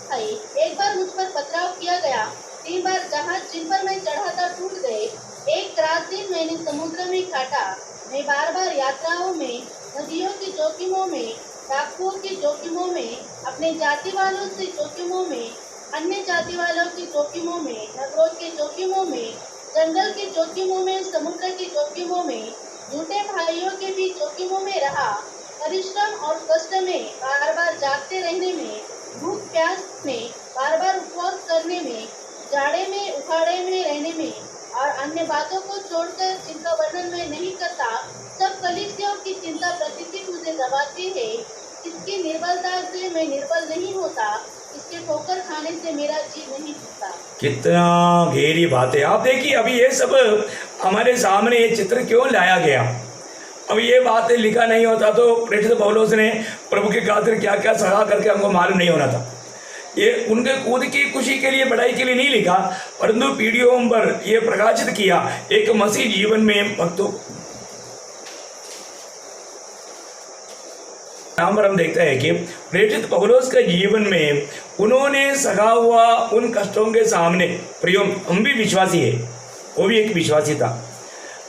Speaker 2: खाई, 1 बार मुझ पर पथराव किया गया, 3 बार जहाज जिन पर मैं चढ़ा था टूट गए, 1 रात दिन मैंने समुद्र में काटा। मैं बार बार यात्राओं में, नदियों के जोखिमों में, डाकुओं के जोखिमों में, अपने जाति वालों से जोखिमों में, अन्य जाति वालों के जोखिमों में, नगरों के जोखिमों में, जंगल के जोखिमों में, समुद्र के जोखिमों में, झूठे भाइयों के भी जोखिमों में रहा। परिश्रम और कष्ट में, बार बार जागते रहने में, भूख प्यास में, बार बार उपवास करने में, जाड़े में उखाड़े में रहने में, और अन्य बातों को छोड़कर जिनका वर्णन मैं नहीं करता, सब कलीसियाओं की चिंता प्रतिदिन मुझे दबाती है। इसकी निर्बलता से मैं निर्बल नहीं होता, इसके ठोकर खाने से मेरा जीव नहीं टूटता।
Speaker 1: कितना गहरी बात है। आप देखिए, अभी ये सब हमारे सामने ये चित्र क्यों लाया गया। अब ये बात लिखा नहीं होता तो प्रेरित पौलुस ने प्रभु के खातिर क्या क्या सहा करके हमको मालूम नहीं होना था। ये उनके खुद की खुशी के लिए, बढ़ाई के लिए नहीं लिखा, परंतु पीढ़ियों पर ये प्रकाशित किया एक मसीह जीवन में भक्तों। यहाँ पर हम देखते हैं कि प्रेरित पौलुस के जीवन में उन्होंने सहा हुआ उन कष्टों के सामने, प्रियो हम भी विश्वासी है, वो भी एक विश्वासी था,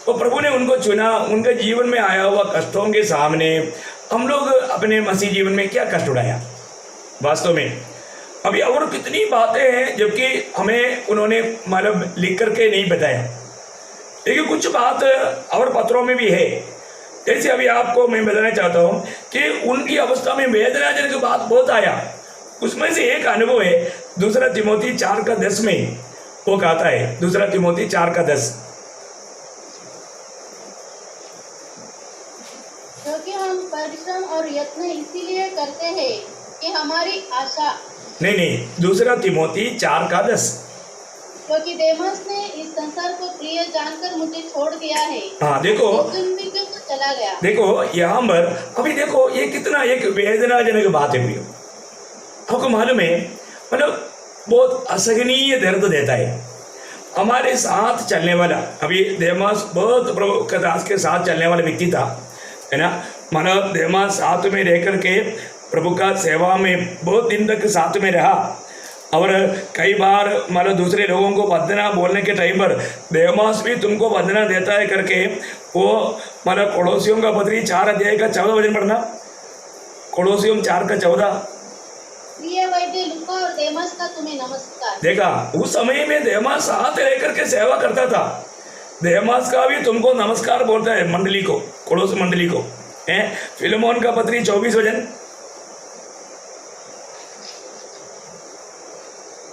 Speaker 1: तो प्रभु ने उनको चुना। उनके जीवन में आया हुआ कष्टों के सामने हम लोग अपने मसीह जीवन में क्या कष्ट उठाया वास्तव में। अभी और कितनी बातें हैं जबकि हमें उन्होंने मतलब लिख करके नहीं बताया, लेकिन कुछ बात और पत्रों में भी है। जैसे अभी आपको मैं बताना चाहता हूँ कि उनकी अवस्था में वेदनाजनक बात बहुत आया। उसमें से एक अनुभव है 2 तिमोथी 4:10 में वो कहता है, 2 तिमोथी 4:10,
Speaker 2: क्योंकि हम परिश्रम और यत्न इसीलिए करते हैं कि हमारी आशा,
Speaker 1: नहीं 2 तिमोथी 4:10,
Speaker 2: क्योंकि देमास ने इस संसार को प्रिय जानकर मुझे छोड़ दिया है।
Speaker 1: हाँ देखो,
Speaker 2: तो चला गया। देखो
Speaker 1: यहाँ पर अभी देखो ये कितना एक वेदनाजनक बात है प्रियो। आपको मालूम है, मतलब बहुत असहनीय दर्द देता है। हमारे साथ चलने वाला, अभी देमास बहुत प्रभु के दास के साथ चलने वाला व्यक्ति था, है ना। मानो देमास साथ में रह करके प्रभु का सेवा में बहुत दिन तक साथ में रहा, और कई बार मतलब दूसरे लोगों को वंदना बोलने के टाइम पर देमास भी तुमको वंदना देता है करके वो मतलब कोलोसियों का पत्री 4:14 वचन पढ़ना, कोलोसियों 4:14,
Speaker 2: प्रिय वैद्य लूका और देमास का तुम्हें नमस्कार।
Speaker 1: देखा, उस समय में देमास साथ रह करके सेवा करता था। देमास का भी तुमको नमस्कार बोलता है मंडली को, कोलोस मंडली को। फिलेमोन का पत्री 24 वचन,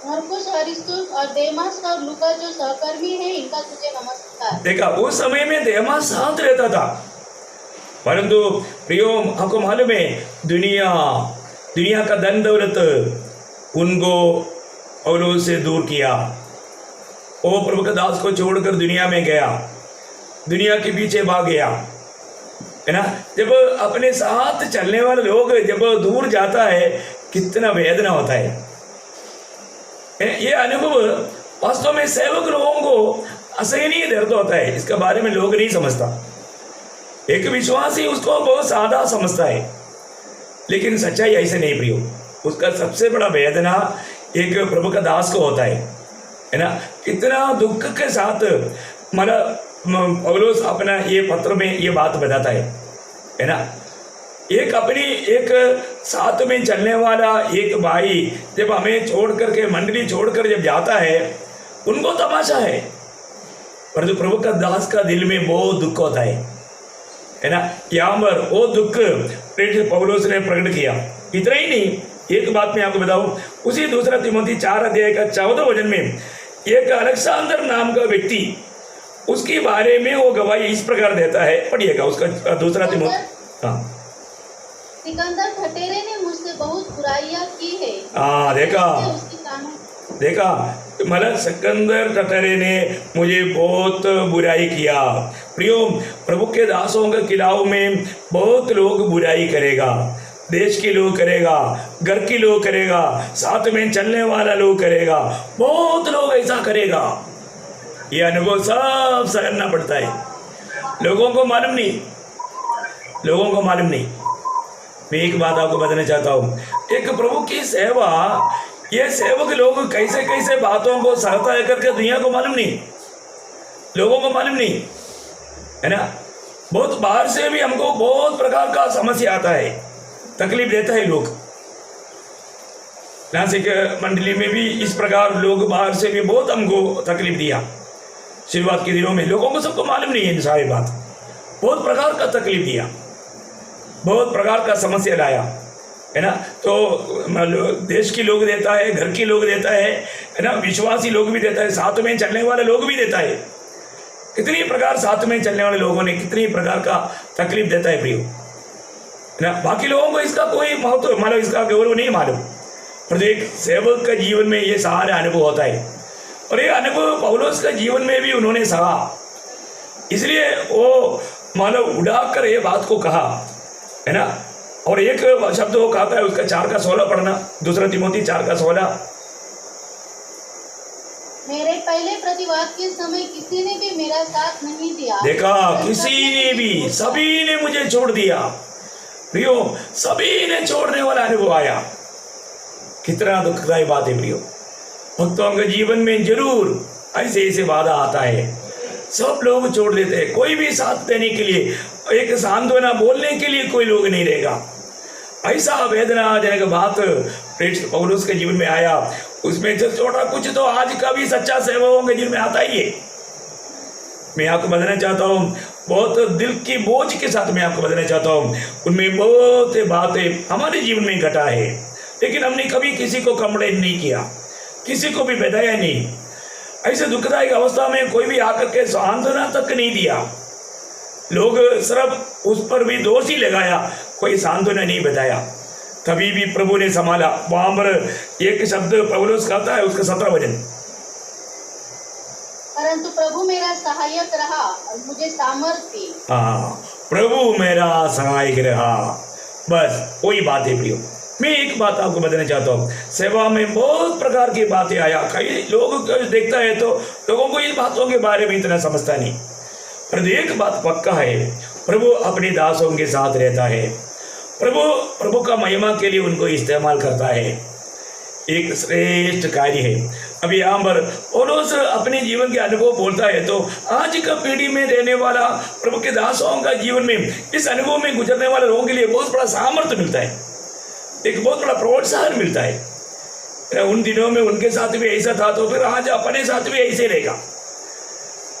Speaker 2: मरकुस, अरिस्तुस और देमास और लूका जो सहकर्मी हैं, इनका तुझे नमस्कार।
Speaker 1: देखा, उस समय में देमास साथ रहता था, परंतु प्रियो आपको मालूम है दुनिया का धन दौलत उनको पौलुस से दूर किया। वो प्रभु के दास को छोड़कर दुनिया में गया, दुनिया के पीछे भाग गया, है ना। जब अपने साथ चलने वाले लोग जब दूर जाता है कितना वेदना होता है। ये अनुभव वास्तव में सेवक लोगों को असहनीय दर्द होता है, इसके बारे में लोग नहीं समझता। एक विश्वासी उसको बहुत सादा समझता है, लेकिन सच्चाई ऐसे नहीं प्रियो। उसका सबसे बड़ा वेदना एक प्रभु का दास को होता है ना। कितना दुख के साथ मतलब पौलुस अपना ये पत्र में ये बात बताता है ना। एक अपनी एक साथ में चलने वाला एक भाई जब हमें छोड़ करके, मंडली छोड़कर जब जाता है, उनको तमाशा है, पर जो प्रभु का दास का दिल में बहुत दुख होता है ना। यहाँ पर वो दुख प्रेरित पौलुस ने प्रकट किया। इतना ही नहीं, एक बात मैं आपको बताऊं, उसी 2 तिमोथी 4:14 वचन में एक अलेक्जेंडर नाम का व्यक्ति, उसके बारे में वो गवाही इस प्रकार देता है, पढ़िएगा उसका 2 तिमोथी। हाँ,
Speaker 2: सिकंदर ठटेरे ने मुझसे बहुत बुराइयां की है।
Speaker 1: देखा मतलब सिकंदर ठटेरे ने मुझे बहुत बुराई किया। प्रियो, प्रभु के दासों के खिलाफ में बहुत लोग बुराई करेगा, देश के लोग करेगा, घर के लोग करेगा, साथ में चलने वाला लोग करेगा, बहुत लोग ऐसा करेगा। ये अनुभव सब सहना पड़ता है। लोगों को मालूम नहीं। मैं एक बात आपको बताना चाहता हूँ, एक प्रभु की सेवा, ये सेवक लोग कैसे कैसे बातों को सहता है करके दुनिया को मालूम नहीं, लोगों को मालूम नहीं, है ना। बहुत बाहर से भी हमको बहुत प्रकार का समस्या आता है, तकलीफ देता है लोग। नासिक मंडली में भी इस प्रकार लोग बाहर से भी बहुत हमको तकलीफ दिया। शुरुआत के दिनों में लोगों को सबको मालूम नहीं है सारी बात, बहुत प्रकार का तकलीफ दिया, बहुत प्रकार का समस्या लाया, है ना। तो देश के लोग देता है, घर के लोग देता है ना, विश्वासी लोग भी देता है, साथ में चलने वाले लोग भी देता है। कितनी प्रकार साथ में चलने वाले लोगों ने कितनी प्रकार का तकलीफ देता है प्रियो, ना, बाकी लोगों को इसका कोई महत्व मतलब इसका गौरव नहीं मालूम। प्रत्येक सेवक का जीवन में ये सारा अनुभव होता है और ये अनुभव पौलुस का जीवन में भी उन्होंने सहा, इसलिए वो मतलब उड़ाकर ये बात को कहा है ना। और एक शब्द वो कहता है उसका 4:16 पढ़ना, 2 तिमोथी 4:16।
Speaker 2: मेरे पहले प्रतिवाद के समय किसी ने भी मेरा साथ नहीं दिया।
Speaker 1: देखा, किसी ने भी, सभी ने मुझे छोड़ दिया। प्रियो, सभी ने छोड़ने वाला अनुभव आया। कितना दुखदायी बात है प्रियो। भक्तों के जीवन में जरूर ऐसे ऐसे बाधा आता है, सब लोग छोड़ देते हैं। कोई भी साथ देने के लिए, एक सांत्वना बोलने के लिए कोई लोग नहीं रहेगा। ऐसा वेदनाजनक बात प्रेषित पौलुस के जीवन में आया। उसमें जो छोटा कुछ तो आज का भी सच्चा सेवकों के जीवन में आता ही है। मैं आपको बताना चाहता हूँ, बहुत दिल की बोझ के साथ मैं आपको बताना चाहता हूँ, उनमें बहुत बातें हमारे जीवन में घटा है, लेकिन हमने कभी किसी को कंप्लेन नहीं किया, किसी को भी बताया नहीं। ऐसे दुखदायक अवस्था में कोई भी आकर के सांत्वना तक नहीं दिया। लोग सिर्फ उस पर भी दोष ही लगाया, कोई सांत्वना नहीं बताया। कभी भी प्रभु ने संभाला। वहां पर एक शब्द पौलुस कहता है, उसका 17 वचन,
Speaker 2: परंतु प्रभु मेरा सहायक रहा और मुझे सामर्थ्य दी।
Speaker 1: हाँ, प्रभु मेरा सहायक रहा। बस वही बात है प्रियो। मैं एक बात आपको बताना चाहता हूँ, सेवा में बहुत प्रकार की बातें आया। कई लोग देखता है तो लोगों को इन बातों के बारे में इतना समझता नहीं। पर एक बात पक्का है, प्रभु अपने दासों के साथ रहता है। प्रभु का महिमा के लिए उनको इस्तेमाल करता है। एक श्रेष्ठ कार्य है। अभी यहाँ पर पौलुस अपने जीवन के अनुभव बोलता है, तो आज का पीढ़ी में रहने वाला प्रभु के दासों का जीवन में, इस अनुभव में गुजरने वाले लोगों के लिए बहुत बड़ा सामर्थ्य मिलता है, एक बहुत बड़ा प्रोत्साहन मिलता है। उन दिनों में उनके साथ भी ऐसा था, तो फिर आज अपने साथ भी ऐसे रहेगा।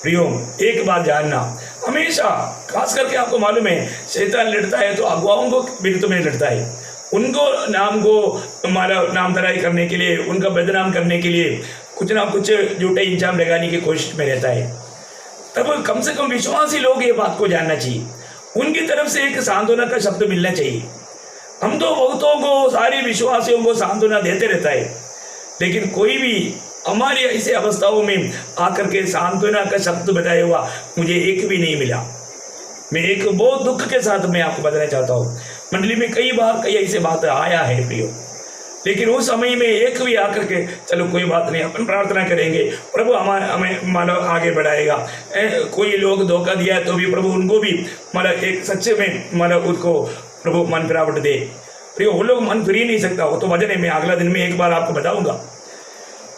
Speaker 1: प्रियो, एक बात जानना, हमेशा खास करके आपको मालूम है, शैतान लड़ता है तो अगुवाओं को विरुद्ध में लड़ता है। उनको नाम को हमारा नाम तराई करने के लिए, उनका बदनाम करने के लिए कुछ ना कुछ झूठे इंजाम लगाने की कोशिश में रहता है। तब कम से कम विश्वासी लोग ये बात को जानना चाहिए, उनकी तरफ से एक सांत्वना का शब्द मिलना चाहिए। हम तो बहुतों को, सारे विश्वासियों को सांत्वना देते रहता है, लेकिन कोई भी हमारी ऐसे अवस्थाओं में आकर के सांत्वना का शब्द बताया हुआ मुझे एक भी नहीं मिला। मैं एक बहुत दुख के साथ मैं आपको बताना चाहता हूँ, मंडली में कई बार कई ऐसे बात आया है प्रियो, लेकिन उस समय में एक भी आकर के चलो कोई बात नहीं, अपन प्रार्थना करेंगे, प्रभु हमें मानो आगे बढ़ाएगा। कोई लोग धोखा दिया है तो भी प्रभु उनको भी मतलब एक सच्चे में मतलब उसको प्रभु मन फिरावट दे। प्रियो, वो लोग मन फिर ही नहीं सकता, वो तो वजन है। मैं अगला दिन में एक बार आपको बताऊंगा,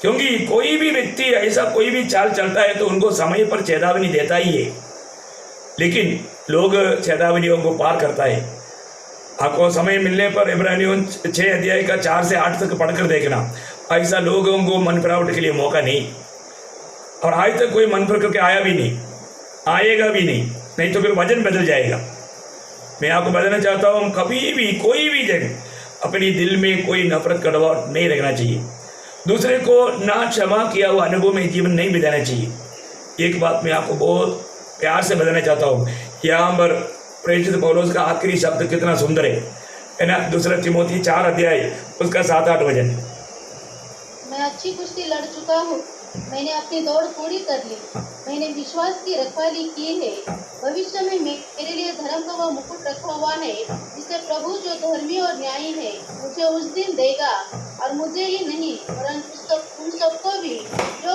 Speaker 1: क्योंकि कोई भी व्यक्ति ऐसा कोई भी चाल चलता है तो उनको समय पर चेतावनी देता ही है, लेकिन लोग चेतावनियों को पार करता है। आपको समय मिलने पर इब्रानियों 6 अध्याय का 4 से 8 तक पढ़कर देखना। ऐसा लोगों को मन फिरावट के लिए मौका नहीं, और आज तक कोई मन फिर करके आया भी नहीं, आएगा भी नहीं तो फिर वजन बदल जाएगा। मैं आपको बताना चाहता हूँ, कभी भी कोई भी जगह अपने दिल में कोई नफरत कड़वाहट नहीं रखना चाहिए। दूसरे को ना क्षमा किया हुआ अनुभव में जीवन नहीं बिताना चाहिए। एक बात मैं आपको बहुत प्यार से बताना चाहता हूँ, यहाँ पर प्रेषित पौलुस का आखिरी शब्द कितना सुंदर है ना। 2 तिमोथी 4 अध्याय उसका 7-8 वचन,
Speaker 2: मैं अच्छी कुश्ती लड़ चुका हूँ, मैंने अपनी दौड़ पूरी कर ली, मैंने विश्वास की रखवाली की है। भविष्य में मेरे लिए धर्म का वह मुकुट रखा हुआ है, जिसे प्रभु जो धर्मी और न्यायी है मुझे उस दिन देगा, और मुझे ही नहीं परंतु उन सबको भी जो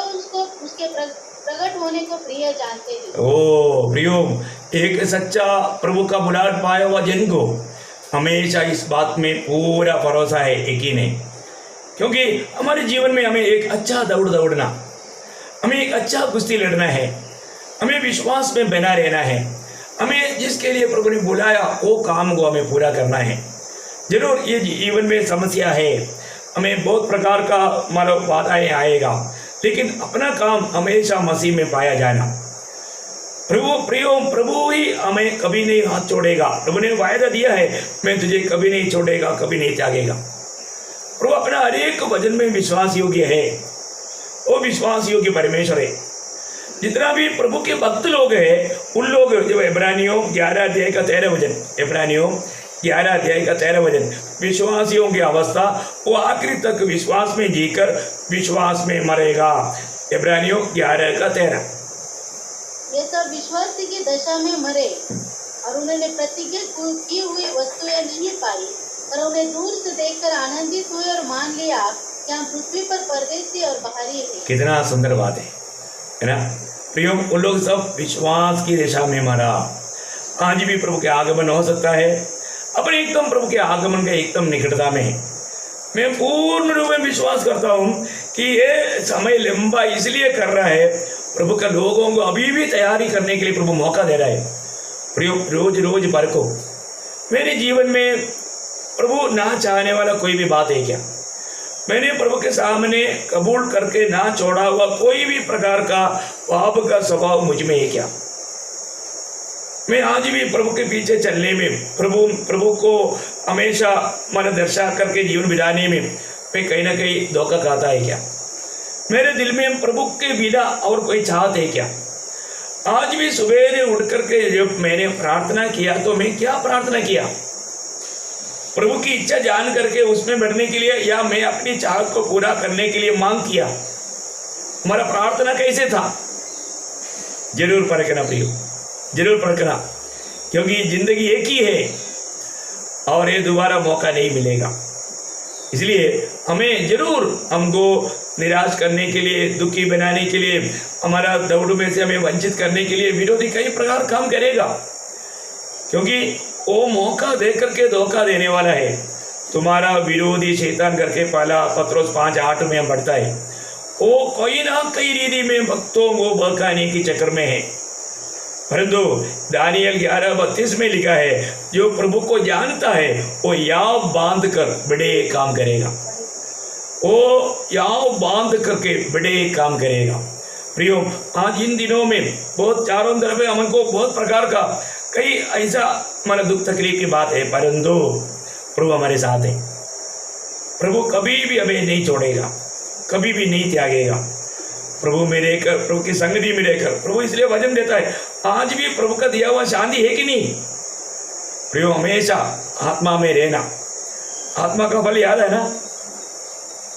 Speaker 2: उसके प्रकट होने को प्रिय जानते हैं।
Speaker 1: ओ प्रियो, एक सच्चा प्रभु का बुलाहट पाया हुआ जन को हमेशा इस बात में पूरा भरोसा है, यकीन है, क्योंकि हमारे जीवन में हमें एक अच्छा दौड़ना, हमें एक अच्छा कुश्ती लड़ना है, हमें विश्वास में बना रहना है, हमें जिसके लिए प्रभु ने बुलाया वो काम को हमें पूरा करना है। जरूर ये जीवन में समस्या है, हमें बहुत प्रकार का मानो बाधाएं आएगा, लेकिन अपना काम हमेशा मसीह में पाया जाना। प्रभु ही हमें कभी नहीं हाथ छोड़ेगा। प्रभु ने वायदा दिया है, मैं तुझे कभी नहीं छोड़ेगा, कभी नहीं त्यागेगा। प्रभु अपना हर एक वचन में विश्वास योग्य है, वो विश्वास योग्य परमेश्वर है। जितना भी प्रभु के भक्त लोग हैं, उन लोग जो इब्रानियों 11 अध्याय का 13 वचन, इब्रानियों 11 अध्याय का 13 वचन, विश्वासियों की अवस्था वो आखिरी तक विश्वास में जीकर विश्वास में मरेगा। इब्रानियों 11 का 13।
Speaker 2: ये सब विश्वासी की दशा में मरे और उन्होंने प्रतिज्ञा की हुई वस्तुएं नहीं पाई, पर उन्हें दूर से देखकर आनंदित हुए और मान लिया कि हम पृथ्वी पर परदेसी और बाहरी हैं।
Speaker 1: कितना सुंदर बात है ना प्रियो। उन लोग सब विश्वास की दिशा में मरा। आज भी प्रभु के आगमन हो सकता है, अपने एकदम प्रभु के आगमन के एकदम निकटता में है। मैं पूर्ण रूप में विश्वास करता हूँ कि ये समय लंबा इसलिए कर रहा है, प्रभु के लोगों को अभी भी तैयारी करने के लिए प्रभु मौका दे रहा है। प्रियो, रोज रोज परखो मेरे जीवन में प्रभु ना चाहने वाला कोई भी बात है क्या? मैंने प्रभु के सामने कबूल करके ना छोड़ा हुआ कोई भी प्रकार का पाप का स्वभाव मुझ में है क्या? मैं आज भी प्रभु के पीछे चलने में, प्रभु को हमेशा मन दर्शा करके जीवन बिताने में मैं कहीं ना कहीं धोखा खाता है क्या? मेरे दिल में प्रभु के बिना और कोई चाहत है क्या? आज भी सुबह उठ करके जब मैंने प्रार्थना किया तो मैं क्या प्रार्थना किया? प्रभु की इच्छा जान करके उसमें बढ़ने के लिए, या मैं अपनी चाहत को पूरा करने के लिए मांग किया? हमारा प्रार्थना कैसे था? जरूर परखना प्रियो, जरूर परखना, क्योंकि जिंदगी एक ही है और ये दोबारा मौका नहीं मिलेगा। इसलिए हमें जरूर हमको निराश करने के लिए, दुखी बनाने के लिए, हमारा दौड़ में से हमें वंचित करने के लिए विरोधी कई प्रकार काम करेगा, क्योंकि वो मौका दे करके धोखा देने वाला है। तुम्हारा विरोधी शैतान करके पहला पत्रोस 5:8 में हम पढ़ता है, वो कोई ना कई रीति में भक्तों को बहकाने के चक्कर में है। परंतु दानियल 11:32 में लिखा है, जो प्रभु को जानता है वो याव बांध कर बड़े काम करेगा, वो याव बांध करके बड़े काम करेगा। प्रियो, आज इन दिनों में बहुत चारों तरफ हमको बहुत प्रकार का कई ऐसा हमारा दुख तकलीफ की बात है, परंतु प्रभु हमारे साथ है। प्रभु कभी भी हमें नहीं छोड़ेगा, कभी भी नहीं त्यागेगा। प्रभु में रहकर, प्रभु की संगति में रहकर, प्रभु इसलिए वचन देता है, आज भी प्रभु का दिया हुआ शांति है कि नहीं? प्रियो, हमेशा आत्मा में रहना, आत्मा का फल याद है ना?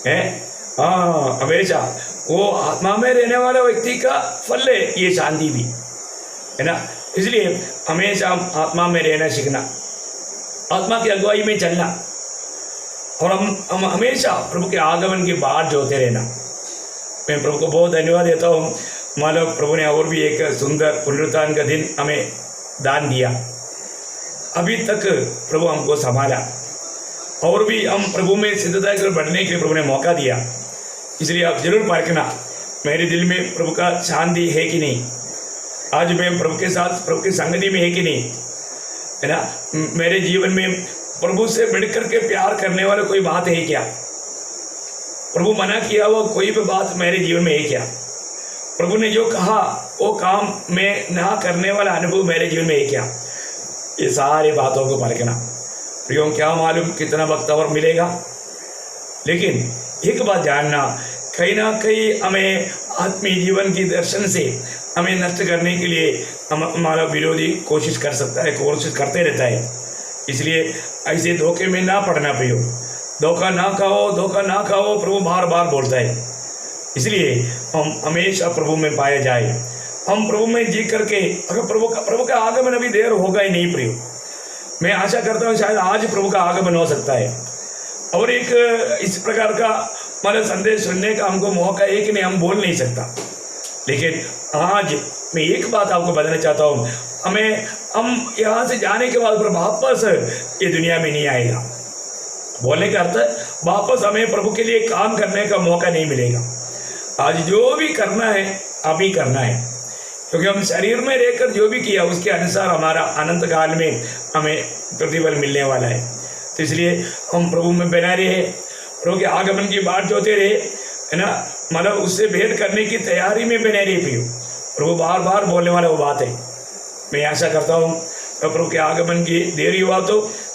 Speaker 1: है हाँ, हमेशा वो आत्मा में रहने वाला व्यक्ति का फल है ये शांति भी, है ना? इसलिए हमेशा आत्मा में रहना सीखना, आत्मा की अगुवाई में चलना, और हम हमेशा प्रभु के आगमन की बाट जोते रहना। मैं प्रभु को बहुत धन्यवाद देता हूँ। मालूम प्रभु ने और भी एक सुंदर पुनरुत्थान का दिन हमें दान दिया, अभी तक प्रभु हमको संभाला, और भी हम प्रभु में सिद्धता कर बढ़ने के लिए प्रभु ने मौका दिया। इसलिए आप जरूर परखना मेरे दिल में प्रभु का शांति है कि नहीं, आज मैं प्रभु के साथ, प्रभु की संगति में है कि नहीं, है ना? मेरे जीवन में प्रभु से बढ़कर के प्यार करने वाला कोई बात है क्या? प्रभु मना किया वो कोई भी बात मेरे जीवन में है क्या? प्रभु ने जो कहा वो काम मैं ना करने वाला अनुभव मेरे जीवन में है क्या? ये सारी बातों को परखना। प्रियो, क्या मालूम कितना वक्त और मिलेगा, लेकिन एक बात जानना, कहीं ना कहीं हमें आत्मीय जीवन की दर्शन से हमें नष्ट करने के लिए हमारा विरोधी कोशिश कर सकता है, कोशिश करते रहता है। इसलिए ऐसे धोखे में ना पड़ना प्रियो, धोखा ना खाओ, धोखा ना खाओ, प्रभु बार बार बोलता है। इसलिए हम हमेशा प्रभु में पाए जाए, हम प्रभु में जी करके, अगर प्रभु का आगमन अभी देर होगा ही नहीं प्रियो, मैं आशा करता हूँ शायद आज प्रभु का आगमन हो सकता है, और एक इस प्रकार का मतलब संदेश सुनने का हमको मौका है कि नहीं, हम बोल नहीं सकता। लेकिन आज मैं एक बात आपको बताना चाहता हूँ, हम यहाँ से जाने के बाद वापस ये दुनिया में नहीं आएगा। बोलने का अर्थ वापस हमें प्रभु के लिए काम करने का मौका नहीं मिलेगा। आज जो भी करना है अभी करना है, क्योंकि हम शरीर में रहकर जो भी किया उसके अनुसार हमारा अनंत काल में हमें प्रतिफल मिलने वाला है। तो इसलिए हम प्रभु में बना रहे, प्रभु के आगमन की बात जोते रहे, है ना? मतलब उससे भेंट करने की तैयारी में बने रहे प्रियो। प्रभु बार बार बोलने वाला वो बात है। मैं आशा करता हूँ प्रभु के आगमन की देरी हुआ तो